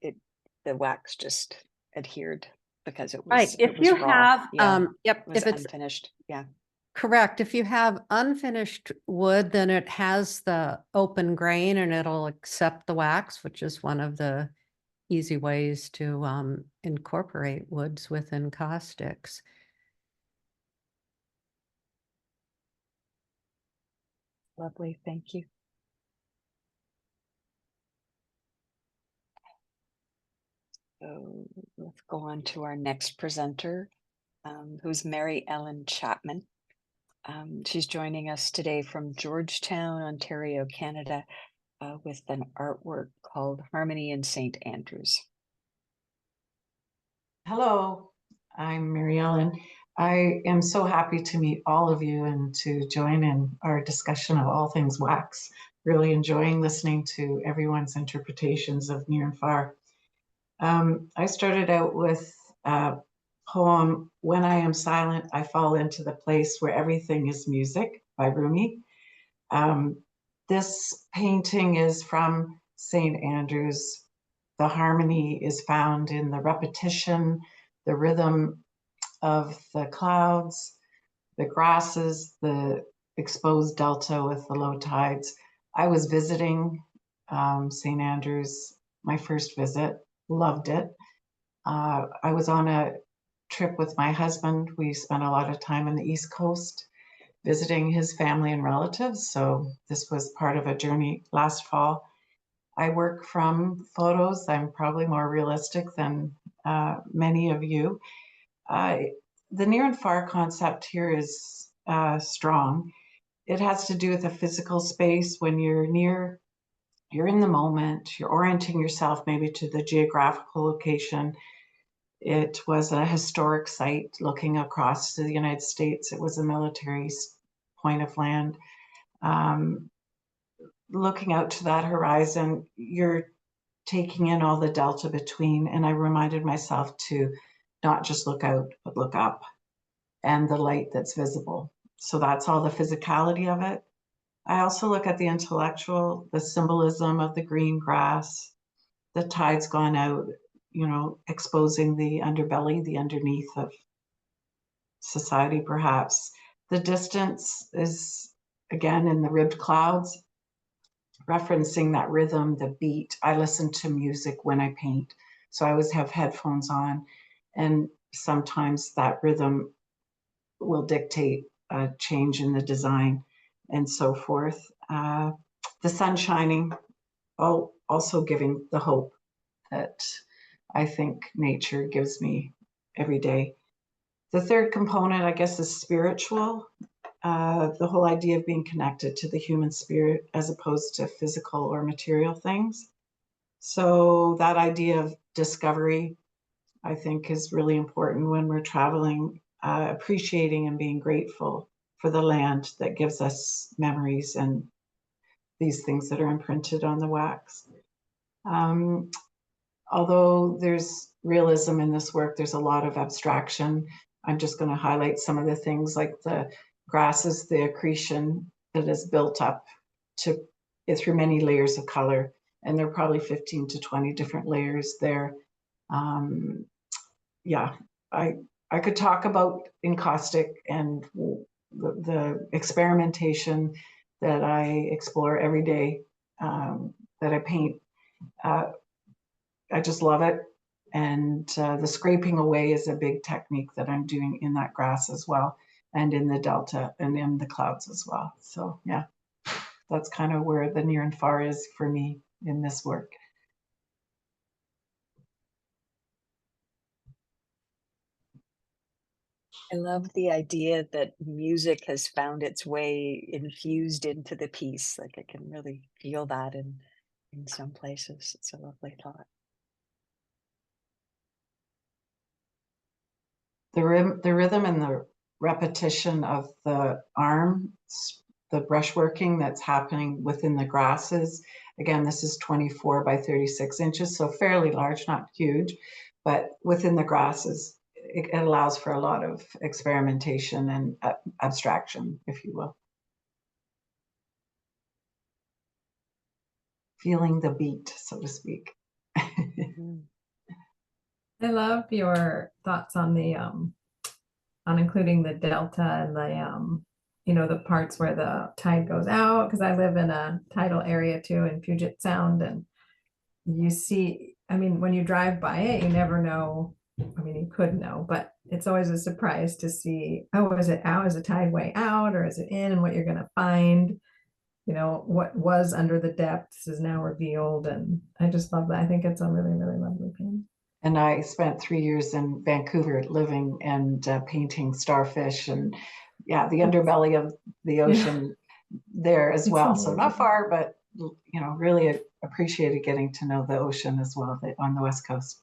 The wax just adhered because it was right. If it was you raw. have, It was if it's unfinished. Yeah. correct, if you have unfinished wood, then it has the open grain and it'll accept the wax, which is one of the easy ways to incorporate woods with encaustics. Lovely. Thank you. So let's go on to our next presenter, who's Mary Ellen Chapman. She's joining us today from Georgetown, Ontario, Canada, with an artwork called Harmony in St. Andrews. Hello, I'm Mary Ellen. I am so happy to meet all of you and to join in our discussion of all things wax. Really enjoying listening to everyone's interpretations of near and far. I started out with a poem, When I Am Silent, I Fall into the Place Where Everything is Music by Rumi. This painting is from St. Andrews. The harmony is found in the repetition, the rhythm of the clouds, the grasses, the exposed delta with the low tides. I was visiting St. Andrews, my first visit, loved it. I was on a trip with my husband. We spent a lot of time in the East Coast visiting his family and relatives. So this was part of a journey last fall. I work from photos. I'm probably more realistic than many of you. The near and far concept here is strong. It has to do with a physical space. When you're near, you're in the moment, you're orienting yourself maybe to the geographical location. It was a historic site looking across to the United States. It was a military point of land. Looking out to that horizon, you're taking in all the delta between, and I reminded myself to not just look out, but look up, and the light that's visible. So that's all the physicality of it. I also look at the intellectual, the symbolism of the green grass, the tide's gone out, you know, exposing the underbelly, the underneath of society, perhaps. The distance is, again, in the ribbed clouds, referencing that rhythm, the beat. I listen to music when I paint, so I always have headphones on, and sometimes that rhythm will dictate a change in the design and so forth. The sun shining, also giving the hope that I think nature gives me every day. The third component, I guess, is spiritual. The whole idea of being connected to the human spirit as opposed to physical or material things. So that idea of discovery, I think, is really important when we're traveling, appreciating and being grateful for the land that gives us memories and these things that are imprinted on the wax. Although there's realism in this work, there's a lot of abstraction. I'm just going to highlight some of the things like the grasses, the accretion that is built up through many layers of color. And there are probably 15 to 20 different layers there. Yeah, I could talk about encaustic and the experimentation that I explore every day, that I paint. I just love it. And the scraping away is a big technique that I'm doing in that grass as well, and in the delta and in the clouds as well. So yeah, that's kind of where the near and far is for me in this work. I love the idea that music has found its way infused into the piece. Like I can really feel that in some places. It's a lovely thought. The rhythm and the repetition of the arm, the brushworking that's happening within the grasses. Again, this is 24 by 36 inches, so fairly large, not huge, but within the grasses, it allows for a lot of experimentation and abstraction, if you will. Feeling the beat, so to speak. I love your thoughts on the on including the delta and the you know, the parts where the tide goes out, because I live in a tidal area too in Puget Sound, and you see, I mean, when you drive by it, you never know. I mean, you could know, but it's always a surprise to see, oh, is it out? Is the tide way out, or is it in? And what you're going to find, you know, what was under the depths is now revealed. And I just love that. I think it's a really, really lovely painting. And I spent 3 years in Vancouver living and painting starfish and yeah, the underbelly of the ocean there as well. So not far, but you know, really appreciated getting to know the ocean as well on the West Coast.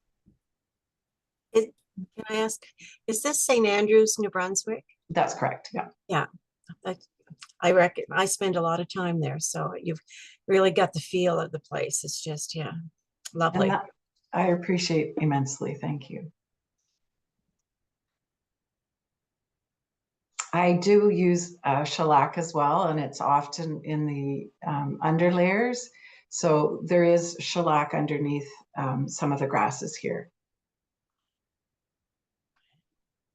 Can I ask, is this St. Andrews, New Brunswick? That's correct, yeah. Yeah, I spend a lot of time there, so you've really got the feel of the place. It's just, yeah, lovely. I appreciate immensely, thank you. I do use shellac as well, and it's often in the underlayers. So there is shellac underneath some of the grasses here.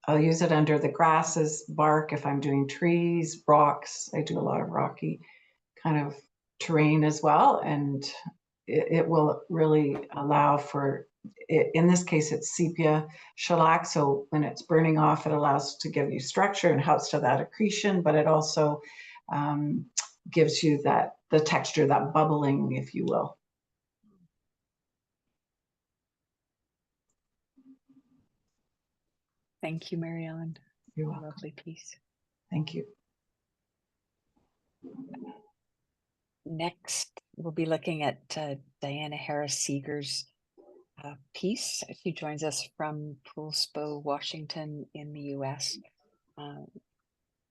I'll use it under the grasses, bark if I'm doing trees, rocks. I do a lot of rocky kind of terrain as well, and it will really allow for, in this case, it's sepia shellac. So when it's burning off, it allows to give you structure and helps to that accretion, but it also gives you the texture, that bubbling, if you will. Thank you, Mary Ellen. You're welcome. Lovely piece. Thank you. Next, we'll be looking at Diana Harris-Seeger's piece. She joins us from Poulsbo, Washington in the US.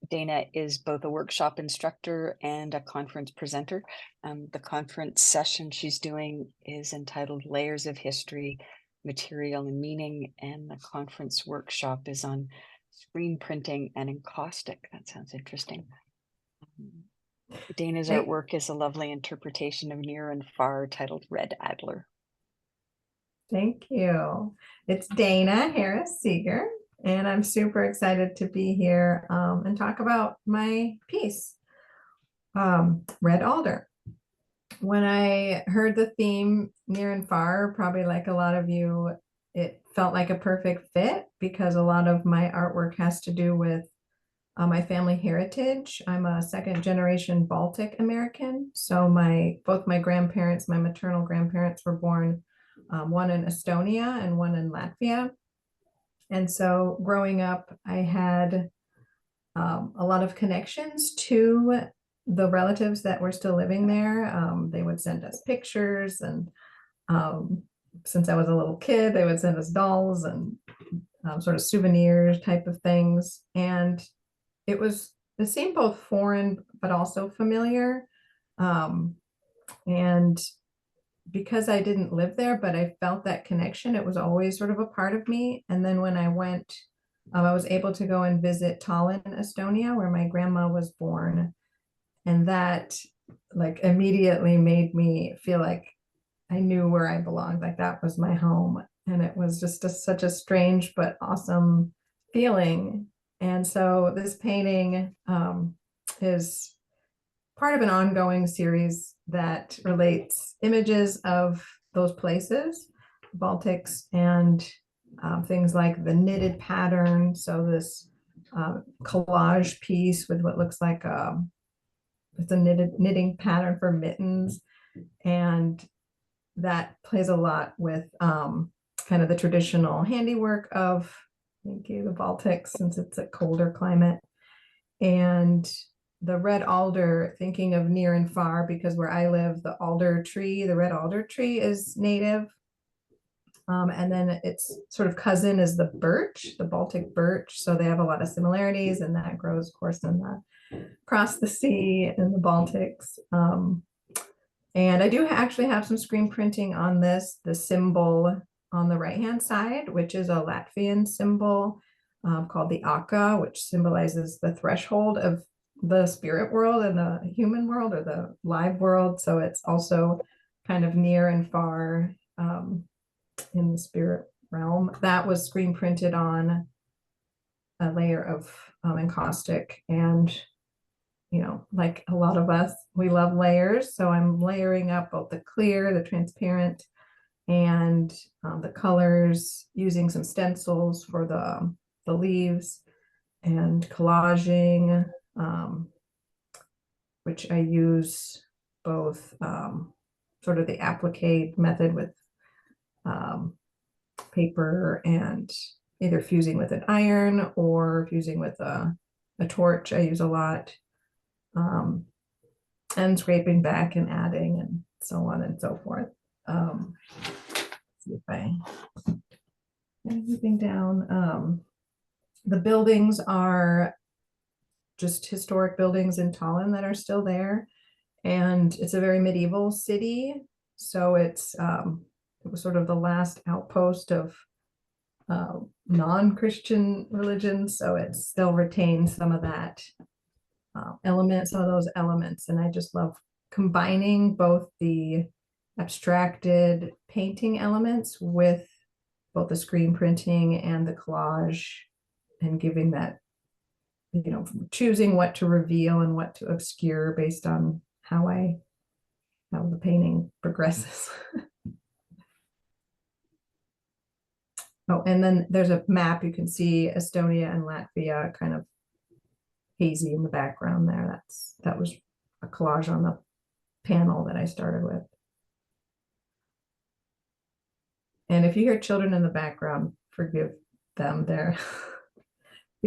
Dana is both a workshop instructor and a conference presenter. The conference session she's doing is entitled Layers of History, Material and Meaning, and the conference workshop is on screen printing and encaustic. That sounds interesting. Dana's artwork is a lovely interpretation of near and far titled Red Adler. Thank you. It's Dana Harris-Seeger, and I'm super excited to be here and talk about my piece, Red Alder. When I heard the theme near and far, probably like a lot of you, it felt like a perfect fit because a lot of my artwork has to do with my family heritage. I'm a second generation Baltic American. So both my grandparents, my maternal grandparents were born, one in Estonia and one in Latvia. And so growing up, I had a lot of connections to the relatives that were still living there. They would send us pictures, and since I was a little kid, they would send us dolls and sort of souvenirs type of things. And it seemed both foreign, but also familiar. And because I didn't live there, but I felt that connection, it was always sort of a part of me. And then when I went, I was able to go and visit Tallinn, Estonia, where my grandma was born. And that like immediately made me feel like I knew where I belonged, like that was my home. And it was just such a strange but awesome feeling. And so this painting is part of an ongoing series that relates images of those places, Baltics, and things like the knitted pattern. So this collage piece with what looks like it's a knitting pattern for mittens. And that plays a lot with kind of the traditional handiwork of the Baltics, since it's a colder climate. And the red alder, thinking of near and far, because where I live, the alder tree, the red alder tree is native. And then its sort of cousin is the birch, the Baltic birch. So they have a lot of similarities, and that grows, of course, across the sea in the Baltics. And I do actually have some screen printing on this, the symbol on the right-hand side, which is a Latvian symbol called the Aka, which symbolizes the threshold of the spirit world and the human world, or the live world. So it's also kind of near and far in the spirit realm. That was screen printed on a layer of encaustic. And like a lot of us, we love layers. So I'm layering up both the clear, the transparent, and the colors, using some stencils for the leaves, and collaging, which I use both sort of the applique method with paper, and either fusing with an iron or fusing with a torch. I use a lot, and scraping back and adding, and so on and so forth. See if I anything down. The buildings are just historic buildings in Tallinn that are still there, and it's a very medieval city. So it was sort of the last outpost of non-Christian religion. So it still retains some of that some of those elements. And I just love combining both the abstracted painting elements with both the screen printing and the collage, and giving that, choosing what to reveal and what to obscure based on how the painting progresses. Oh, and then there's a map. You can see Estonia and Latvia kind of hazy in the background there. That was a collage on the panel that I started with. And if you hear children in the background, forgive them.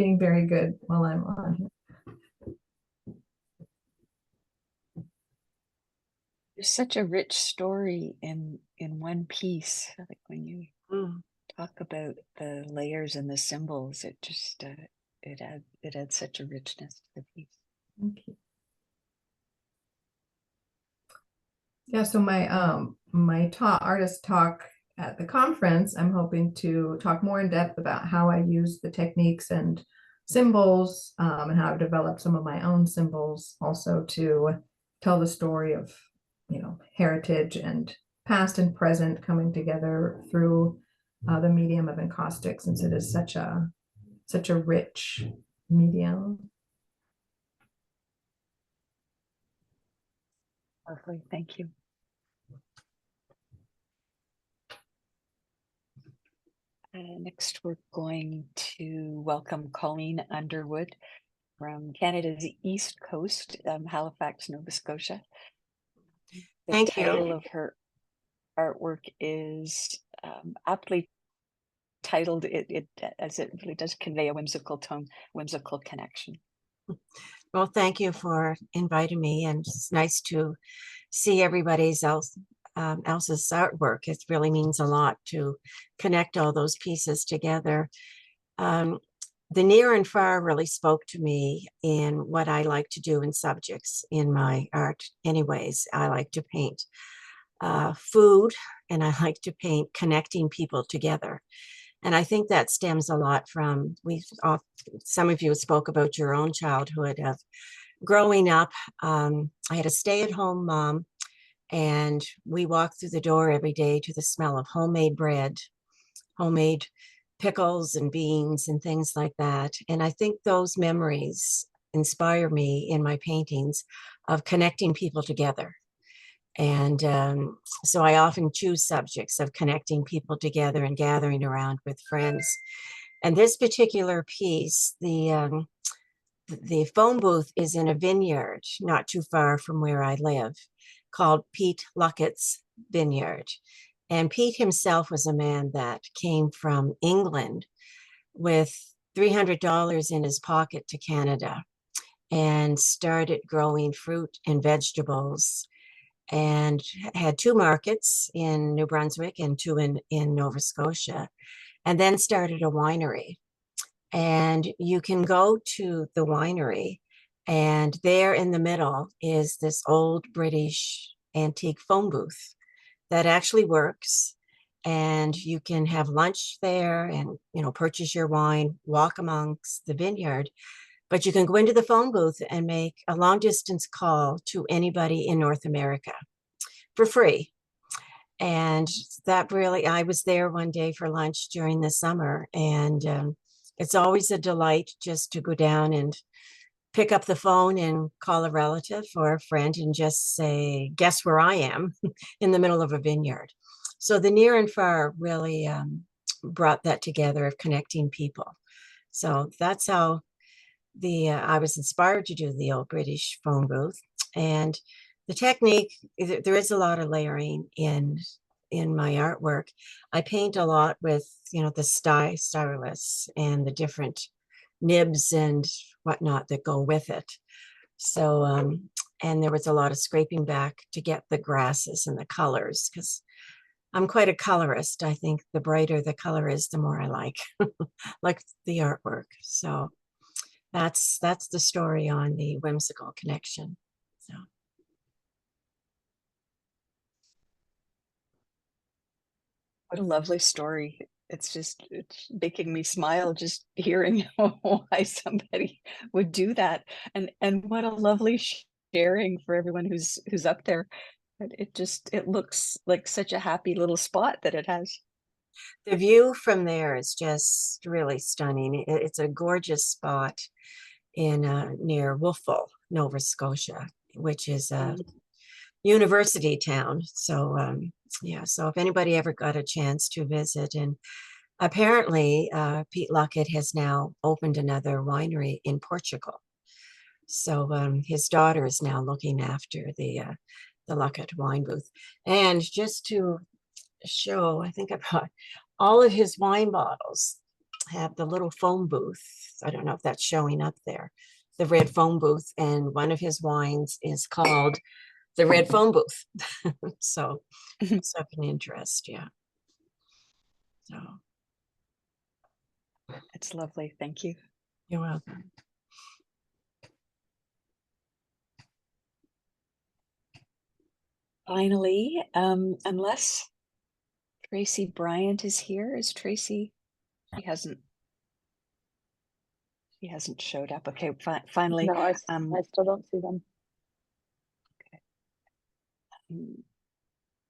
being very good while I'm on here. There's such a rich story in one piece. Like when you talk about the layers and the symbols, it just it adds such a richness to the piece. Thank you. Yeah, so my artist talk at the conference, I'm hoping to talk more in depth about how I use the techniques and symbols, and how I've developed some of my own symbols, also to tell the story of, heritage and past and present coming together through the medium of encaustic, since it is such a rich medium. Lovely, thank you. Next, we're going to welcome Colleen Underwood from Canada's East Coast, Halifax, Nova Scotia. The Thank you. title of her artwork is aptly titled, as it really does convey a whimsical tone, whimsical connection. Well, thank you for inviting me, and it's nice to see everybody's else's artwork. It really means a lot to connect all those pieces together. The near and far really spoke to me in what I like to do in subjects in my art. Anyways, I like to paint food, and I like to paint connecting people together. And I think that stems a lot from, some of you spoke about your own childhood of growing up. I had a stay-at-home mom, and we walked through the door every day to the smell of homemade bread, homemade pickles and beans and things like that. And I think those memories inspire me in my paintings of connecting people together. And so I often choose subjects of connecting people together and gathering around with friends. And this particular piece, the phone booth is in a vineyard not too far from where I live, called Pete Luckett's Vineyard. And Pete himself was a man that came from England with $300 in his pocket to Canada and started growing fruit and vegetables, and had 2 markets in New Brunswick and 2 in Nova Scotia, and then started a winery. And you can go to the winery, and there in the middle is this old British antique phone booth that actually works. And you can have lunch there and, purchase your wine, walk amongst the vineyard. But you can go into the phone booth and make a long distance call to anybody in North America for free. And that really, I was there one day for lunch during the summer, and it's always a delight just to go down and pick up the phone and call a relative or a friend and just say, guess where I am in the middle of a vineyard. So the near and far really brought that together of connecting people. So that's how I was inspired to do the old British phone booth. And the technique, there is a lot of layering in my artwork. I paint a lot with, the stylus and the different nibs and whatnot that go with it. So, and there was a lot of scraping back to get the grasses and the colors, because I'm quite a colorist. I think the brighter the color is, the more I like the artwork. So that's the story on the whimsical connection. So. What a lovely story. It's making me smile just hearing why somebody would do that. And what a lovely sharing for everyone who's up there. It looks like such a happy little spot that it has. The view from there is just really stunning. It's a gorgeous spot in near Wolfville, Nova Scotia, which is a university town. So yeah, so if anybody ever got a chance to visit, and apparently Pete Luckett has now opened another winery in Portugal. So his daughter is now looking after the Luckett wine booth. And just to show, I think I brought all of his wine bottles. have the little phone booth. I don't know if that's showing up there, the red phone booth, and one of his wines is called the Red Phone Booth. So it's of an interest, yeah. So It's lovely. Thank you. you're welcome. Finally, unless Tracy Bryant is here, is Tracy? She hasn't showed up. Okay, finally. No, I still don't see them.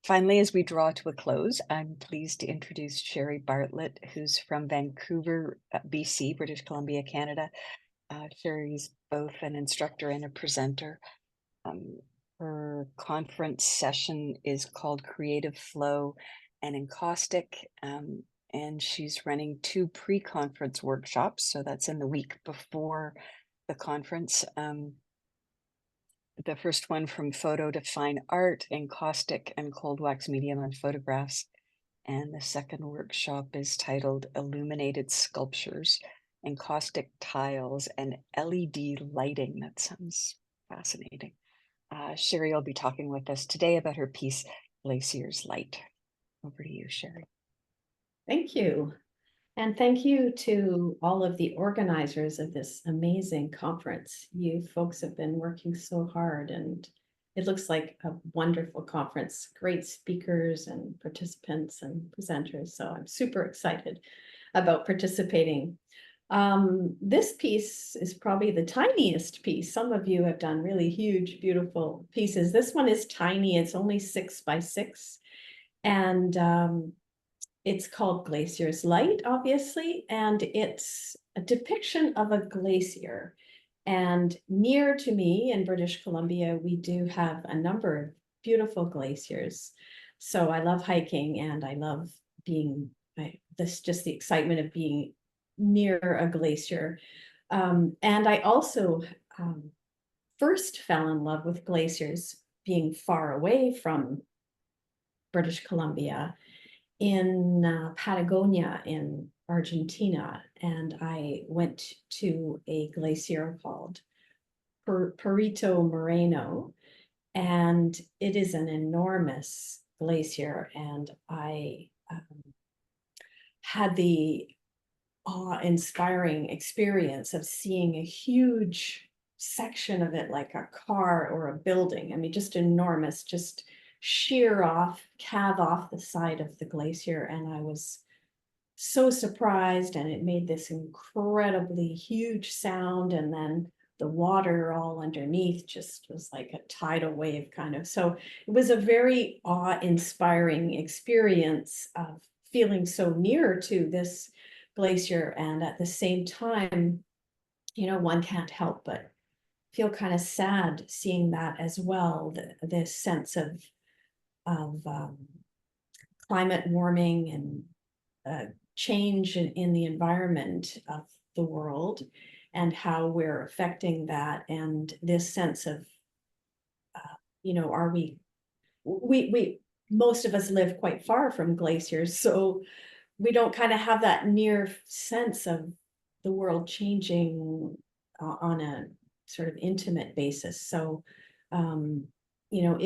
Finally, as we draw to a close, I'm pleased to introduce Sherry Bartlett, who's from Vancouver, BC, British Columbia, Canada. Sherry's both an instructor and a presenter. Her conference session is called Creative Flow and Encaustic, and she's running 2 pre-conference workshops. So that's in the week before the conference. The first one, From Photo to Fine Art, Encaustic and Cold Wax Medium on Photographs. And the second workshop is titled Illuminated Sculptures, Encaustic Tiles, and LED Lighting. That sounds fascinating. Sherry will be talking with us today about her piece, Glacier's Light. Over to you, Sherry. Thank you. And thank you to all of the organizers of this amazing conference. You folks have been working so hard, and it looks like a wonderful conference. Great speakers and participants and presenters. So I'm super excited about participating. This piece is probably the tiniest piece. Some of you have done really huge, beautiful pieces. This one is tiny. It's only 6 by 6. And it's called Glacier's Light, obviously, and it's a depiction of a glacier. And near to me in British Columbia, we do have a number of beautiful glaciers. So I love hiking, and I love being just the excitement of being near a glacier. And I also first fell in love with glaciers being far away from British Columbia in Patagonia in Argentina, and I went to a glacier called Perito Moreno, and it is an enormous glacier, and I had the awe-inspiring experience of seeing a huge section of it like a car or a building. I mean, just enormous, just calve off the side of the glacier. And I was so surprised, and it made this incredibly huge sound. And then the water all underneath just was like a tidal wave kind of. So it was a very awe-inspiring experience of feeling so near to this glacier. And at the same time, you know, one can't help but feel kind of sad seeing that as well, this sense of climate warming and change in the environment of the world, and how we're affecting that, and this sense of, you know, are we most of us live quite far from glaciers, so we don't kind of have that near sense of the world changing on a sort of intimate basis. So, you know,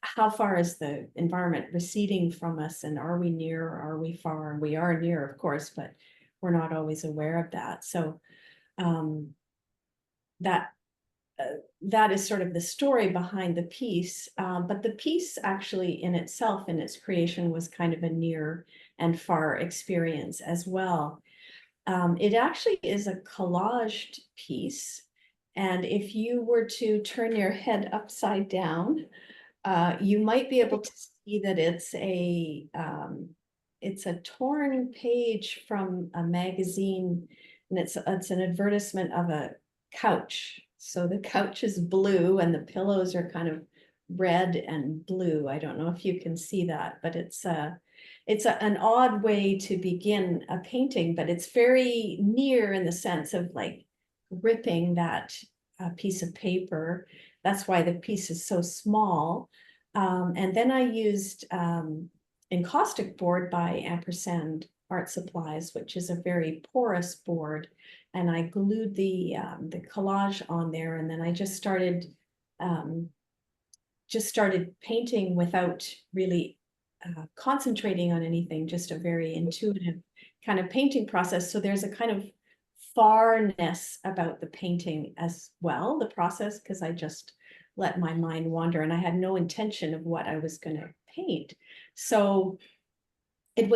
how far is the environment receding from us, and are we near, or are we far? We are near, of course, but we're not always aware of that. So that is sort of the story behind the piece. But the piece actually in itself, in its creation, was kind of a near and far experience as well. It actually is a collaged piece. And if you were to turn your head upside down, you might be able to see that it's a torn page from a magazine, and it's an advertisement of a couch. So the couch is blue and the pillows are kind of red and blue. I don't know if you can see that, but it's an odd way to begin a painting, but it's very near in the sense of like ripping that piece of paper. That's why the piece is so small. And then I used encaustic board by art supplies, which is a very porous board. And I glued the collage on there, and then I just started painting without really concentrating on anything, just a very intuitive kind of painting process. So there's a kind of farness about the painting as well, the process, because I just let my mind wander and I had no intention of what I was going to paint. So it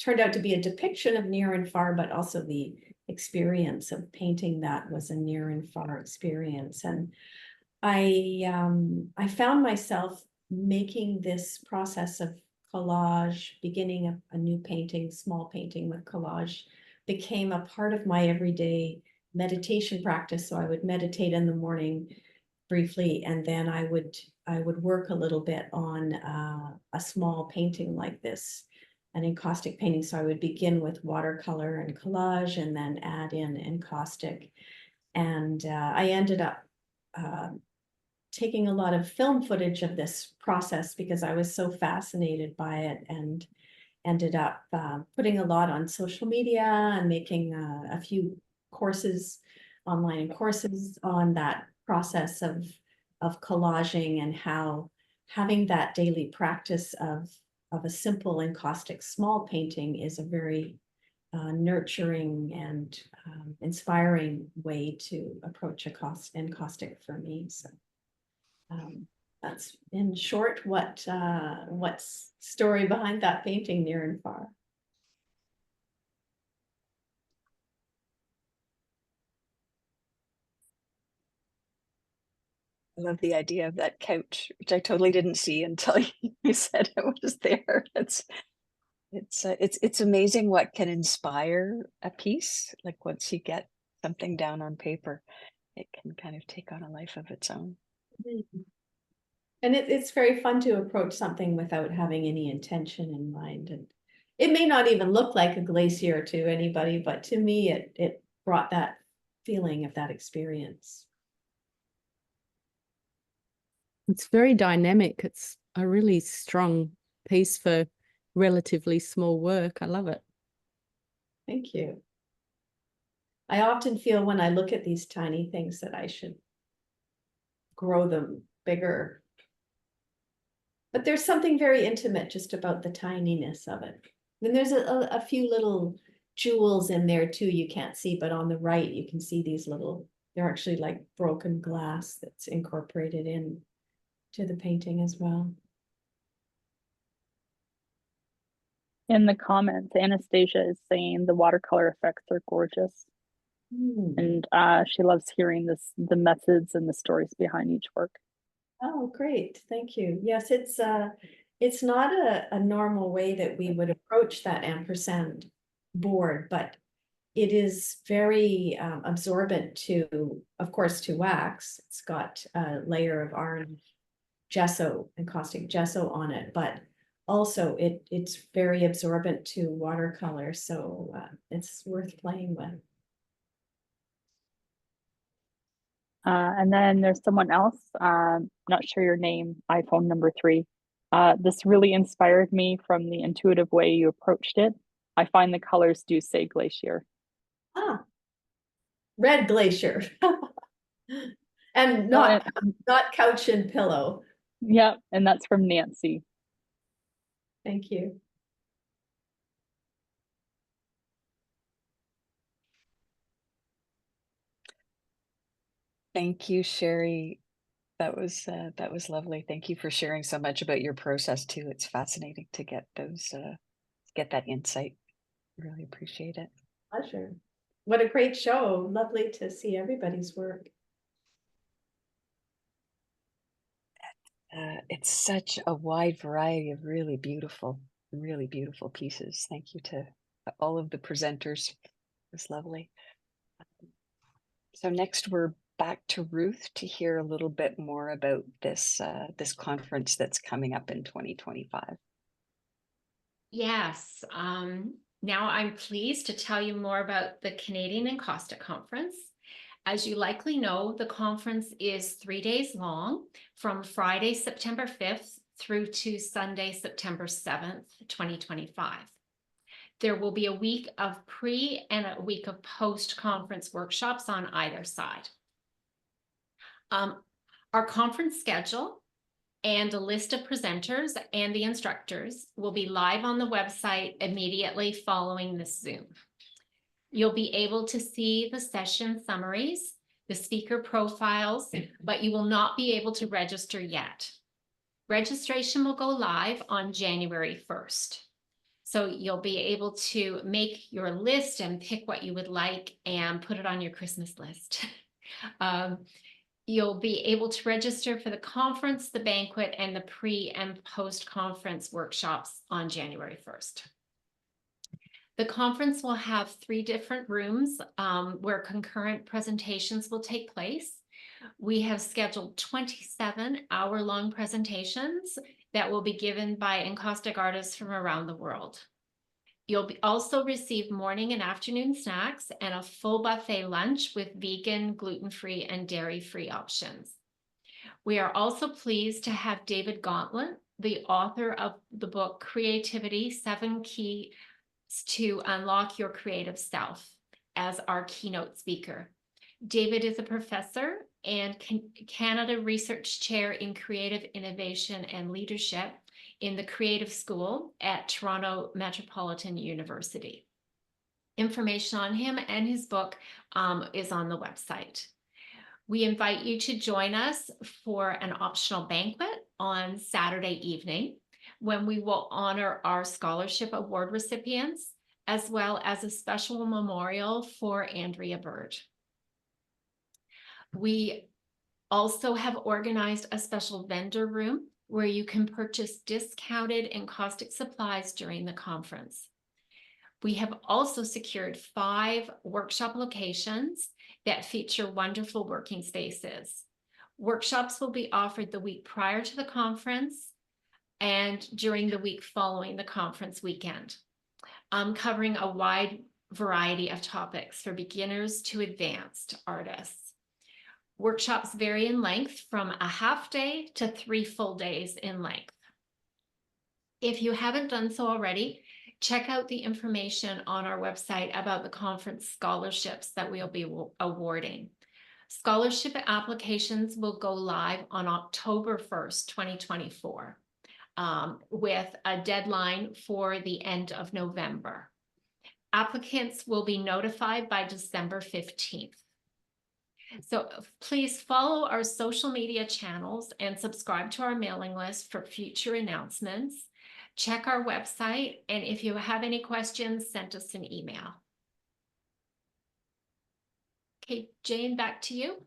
turned out to be a depiction of near and far, but also the experience of painting that was a near and far experience. And I found myself making this process of collage, beginning a new painting, small painting with collage, became a part of my everyday meditation practice. So I would meditate in the morning briefly, and then I would work a little bit on a small painting like this, an encaustic painting. So I would begin with watercolor and collage, and then add in encaustic. And I ended up taking a lot of film footage of this process because I was so fascinated by it, and ended up putting a lot on social media and making a few courses, online courses on that process of collaging, and how having that daily practice of a simple encaustic small painting is a very nurturing and inspiring way to approach encaustic for me. So that's in short what's story behind that painting, Near and Far. I love the idea of that couch, which I totally didn't see until you said it was there. It's amazing what can inspire a piece. Like once you get something down on paper, it can kind of take on a life of its own. And it's very fun to approach something without having any intention in mind. And it may not even look like a glacier to anybody, but to me, it brought that feeling of that experience. It's very dynamic. It's a really strong piece for relatively small work. I love it. Thank you. I often feel when I look at these tiny things that I should grow them bigger. But there's something very intimate just about the tininess of it. And there's a few little jewels in there too you can't see, but on the right you can see these little, they're actually like broken glass that's incorporated in to the painting as well. In the comments, Ananstessia is saying the watercolor effects are gorgeous. And she loves hearing the methods and the stories behind each work. Oh, great. Thank you. Yes, it's not a normal way that we would approach that ampersand board, but it is very absorbent to, of course, to wax. It's got a layer of orange gesso, encaustic gesso on it, but also it's very absorbent to watercolor. So it's worth playing with. And then there's someone else, not sure your name, iPhone number 3. This really inspired me from the intuitive way you approached it. I find the colors do say glacier. Ah, red glacier. And not couch and pillow. Yeah, and that's from Nancy. Thank you. Thank you, Sherry. That was lovely. Thank you for sharing so much about your process too. It's fascinating to get those get that insight. Really appreciate it. Pleasure. What a great show. Lovely to see everybody's work. It's such a wide variety of really beautiful pieces. Thank you to all of the presenters. It was lovely. So next we're back to Ruth to hear a little bit more about this conference that's coming up in 2025. Yes. Now I'm pleased to tell you more about the Canadian Encaustic Conference. As you likely know, the conference is 3 days long, from Friday, September 5th through to Sunday, September 7th, 2025. There will be a week of pre and a week of post-conference workshops on either side. Our conference schedule and a list of presenters and the instructors will be live on the website immediately following this Zoom. You'll be able to see the session summaries, the speaker profiles, but you will not be able to register yet. Registration will go live on January 1st. So you'll be able to make your list and pick what you would like and put it on your Christmas list. You'll be able to register for the conference, the banquet, and the pre and post-conference workshops on January 1st. The conference will have 3 different rooms where concurrent presentations will take place. We have scheduled 27 hour-long presentations that will be given by encaustic artists from around the world. You'll also receive morning and afternoon snacks and a full buffet lunch with vegan, gluten-free, and dairy-free options. We are also pleased to have David Gauntlet, the author of the book Creativity: 7 Keys to Unlock Your Creative Self, as our keynote speaker. David is a professor and Canada Research Chair in Creative Innovation and Leadership in the Creative School at Toronto Metropolitan University. Information on him and his book is on the website. We invite you to join us for an optional banquet on Saturday evening, when we will honor our scholarship award recipients, as well as a special memorial for Andrea Bird. We also have organized a special vendor room where you can purchase discounted encaustic supplies during the conference. We have also secured 5 workshop locations that feature wonderful working spaces. Workshops will be offered the week prior to the conference and during the week following the conference weekend, covering a wide variety of topics for beginners to advanced artists. Workshops vary in length from a half day to 3 full days in length. If you haven't done so already, check out the information on our website about the conference scholarships that we'll be awarding. Scholarship applications will go live on October 1st, 2024. With a deadline for the end of November. Applicants will be notified by December 15th. So please follow our social media channels and subscribe to our mailing list for future announcements. Check our website, and if you have any questions, send us an email. Okay, Jane, back to you.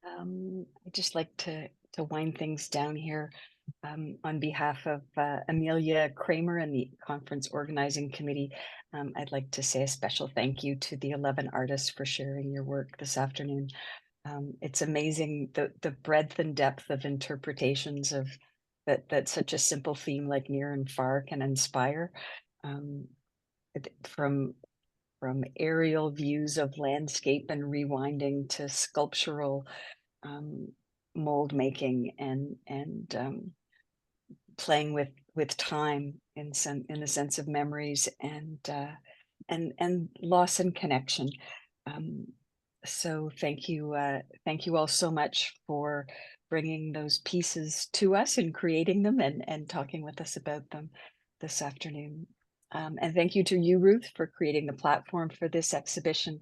I'd just like to wind things down here. On behalf of Amelia Kramer and the conference organizing committee, I'd like to say a special thank you to the 11 artists for sharing your work this afternoon. It's amazing the breadth and depth of interpretations of that such a simple theme like near and far can inspire. From aerial views of landscape and rewinding to sculptural mold making and playing with time in the sense of memories and loss and connection. So thank you all so much for bringing those pieces to us and creating them and talking with us about them this afternoon. And thank you to you, Ruth, for creating the platform for this exhibition,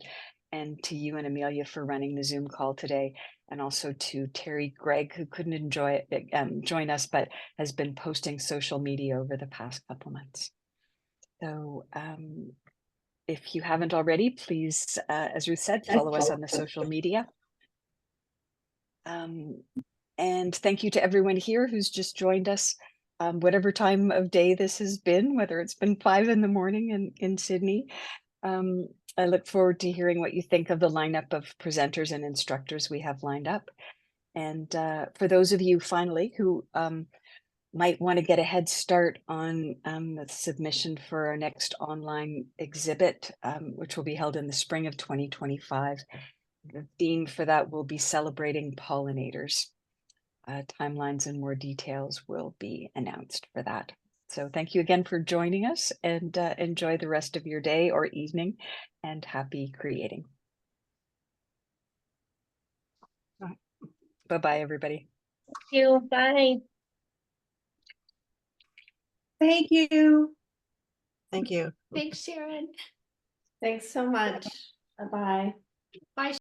and to you and Amelia for running the Zoom call today, and also to Terry Gregg, who couldn't join us, but has been posting social media over the past couple months. So if you haven't already, please, as Ruth said, follow us on the social media. And thank you to everyone here who's just joined us, whatever time of day this has been, whether it's been 5 in the morning in Sydney. I look forward to hearing what you think of the lineup of presenters and instructors we have lined up. And for those of you finally who might want to get a head start on the submission for our next online exhibit, which will be held in the spring of 2025. The theme for that will be celebrating pollinators. timelines and more details will be announced for that. So thank you again for joining us, and enjoy the rest of your day or evening, and happy creating. Bye-bye, everybody. Thank you. Bye. Thank you. Thank you. Thanks, Sharon. Thanks so much. Bye-bye. Bye.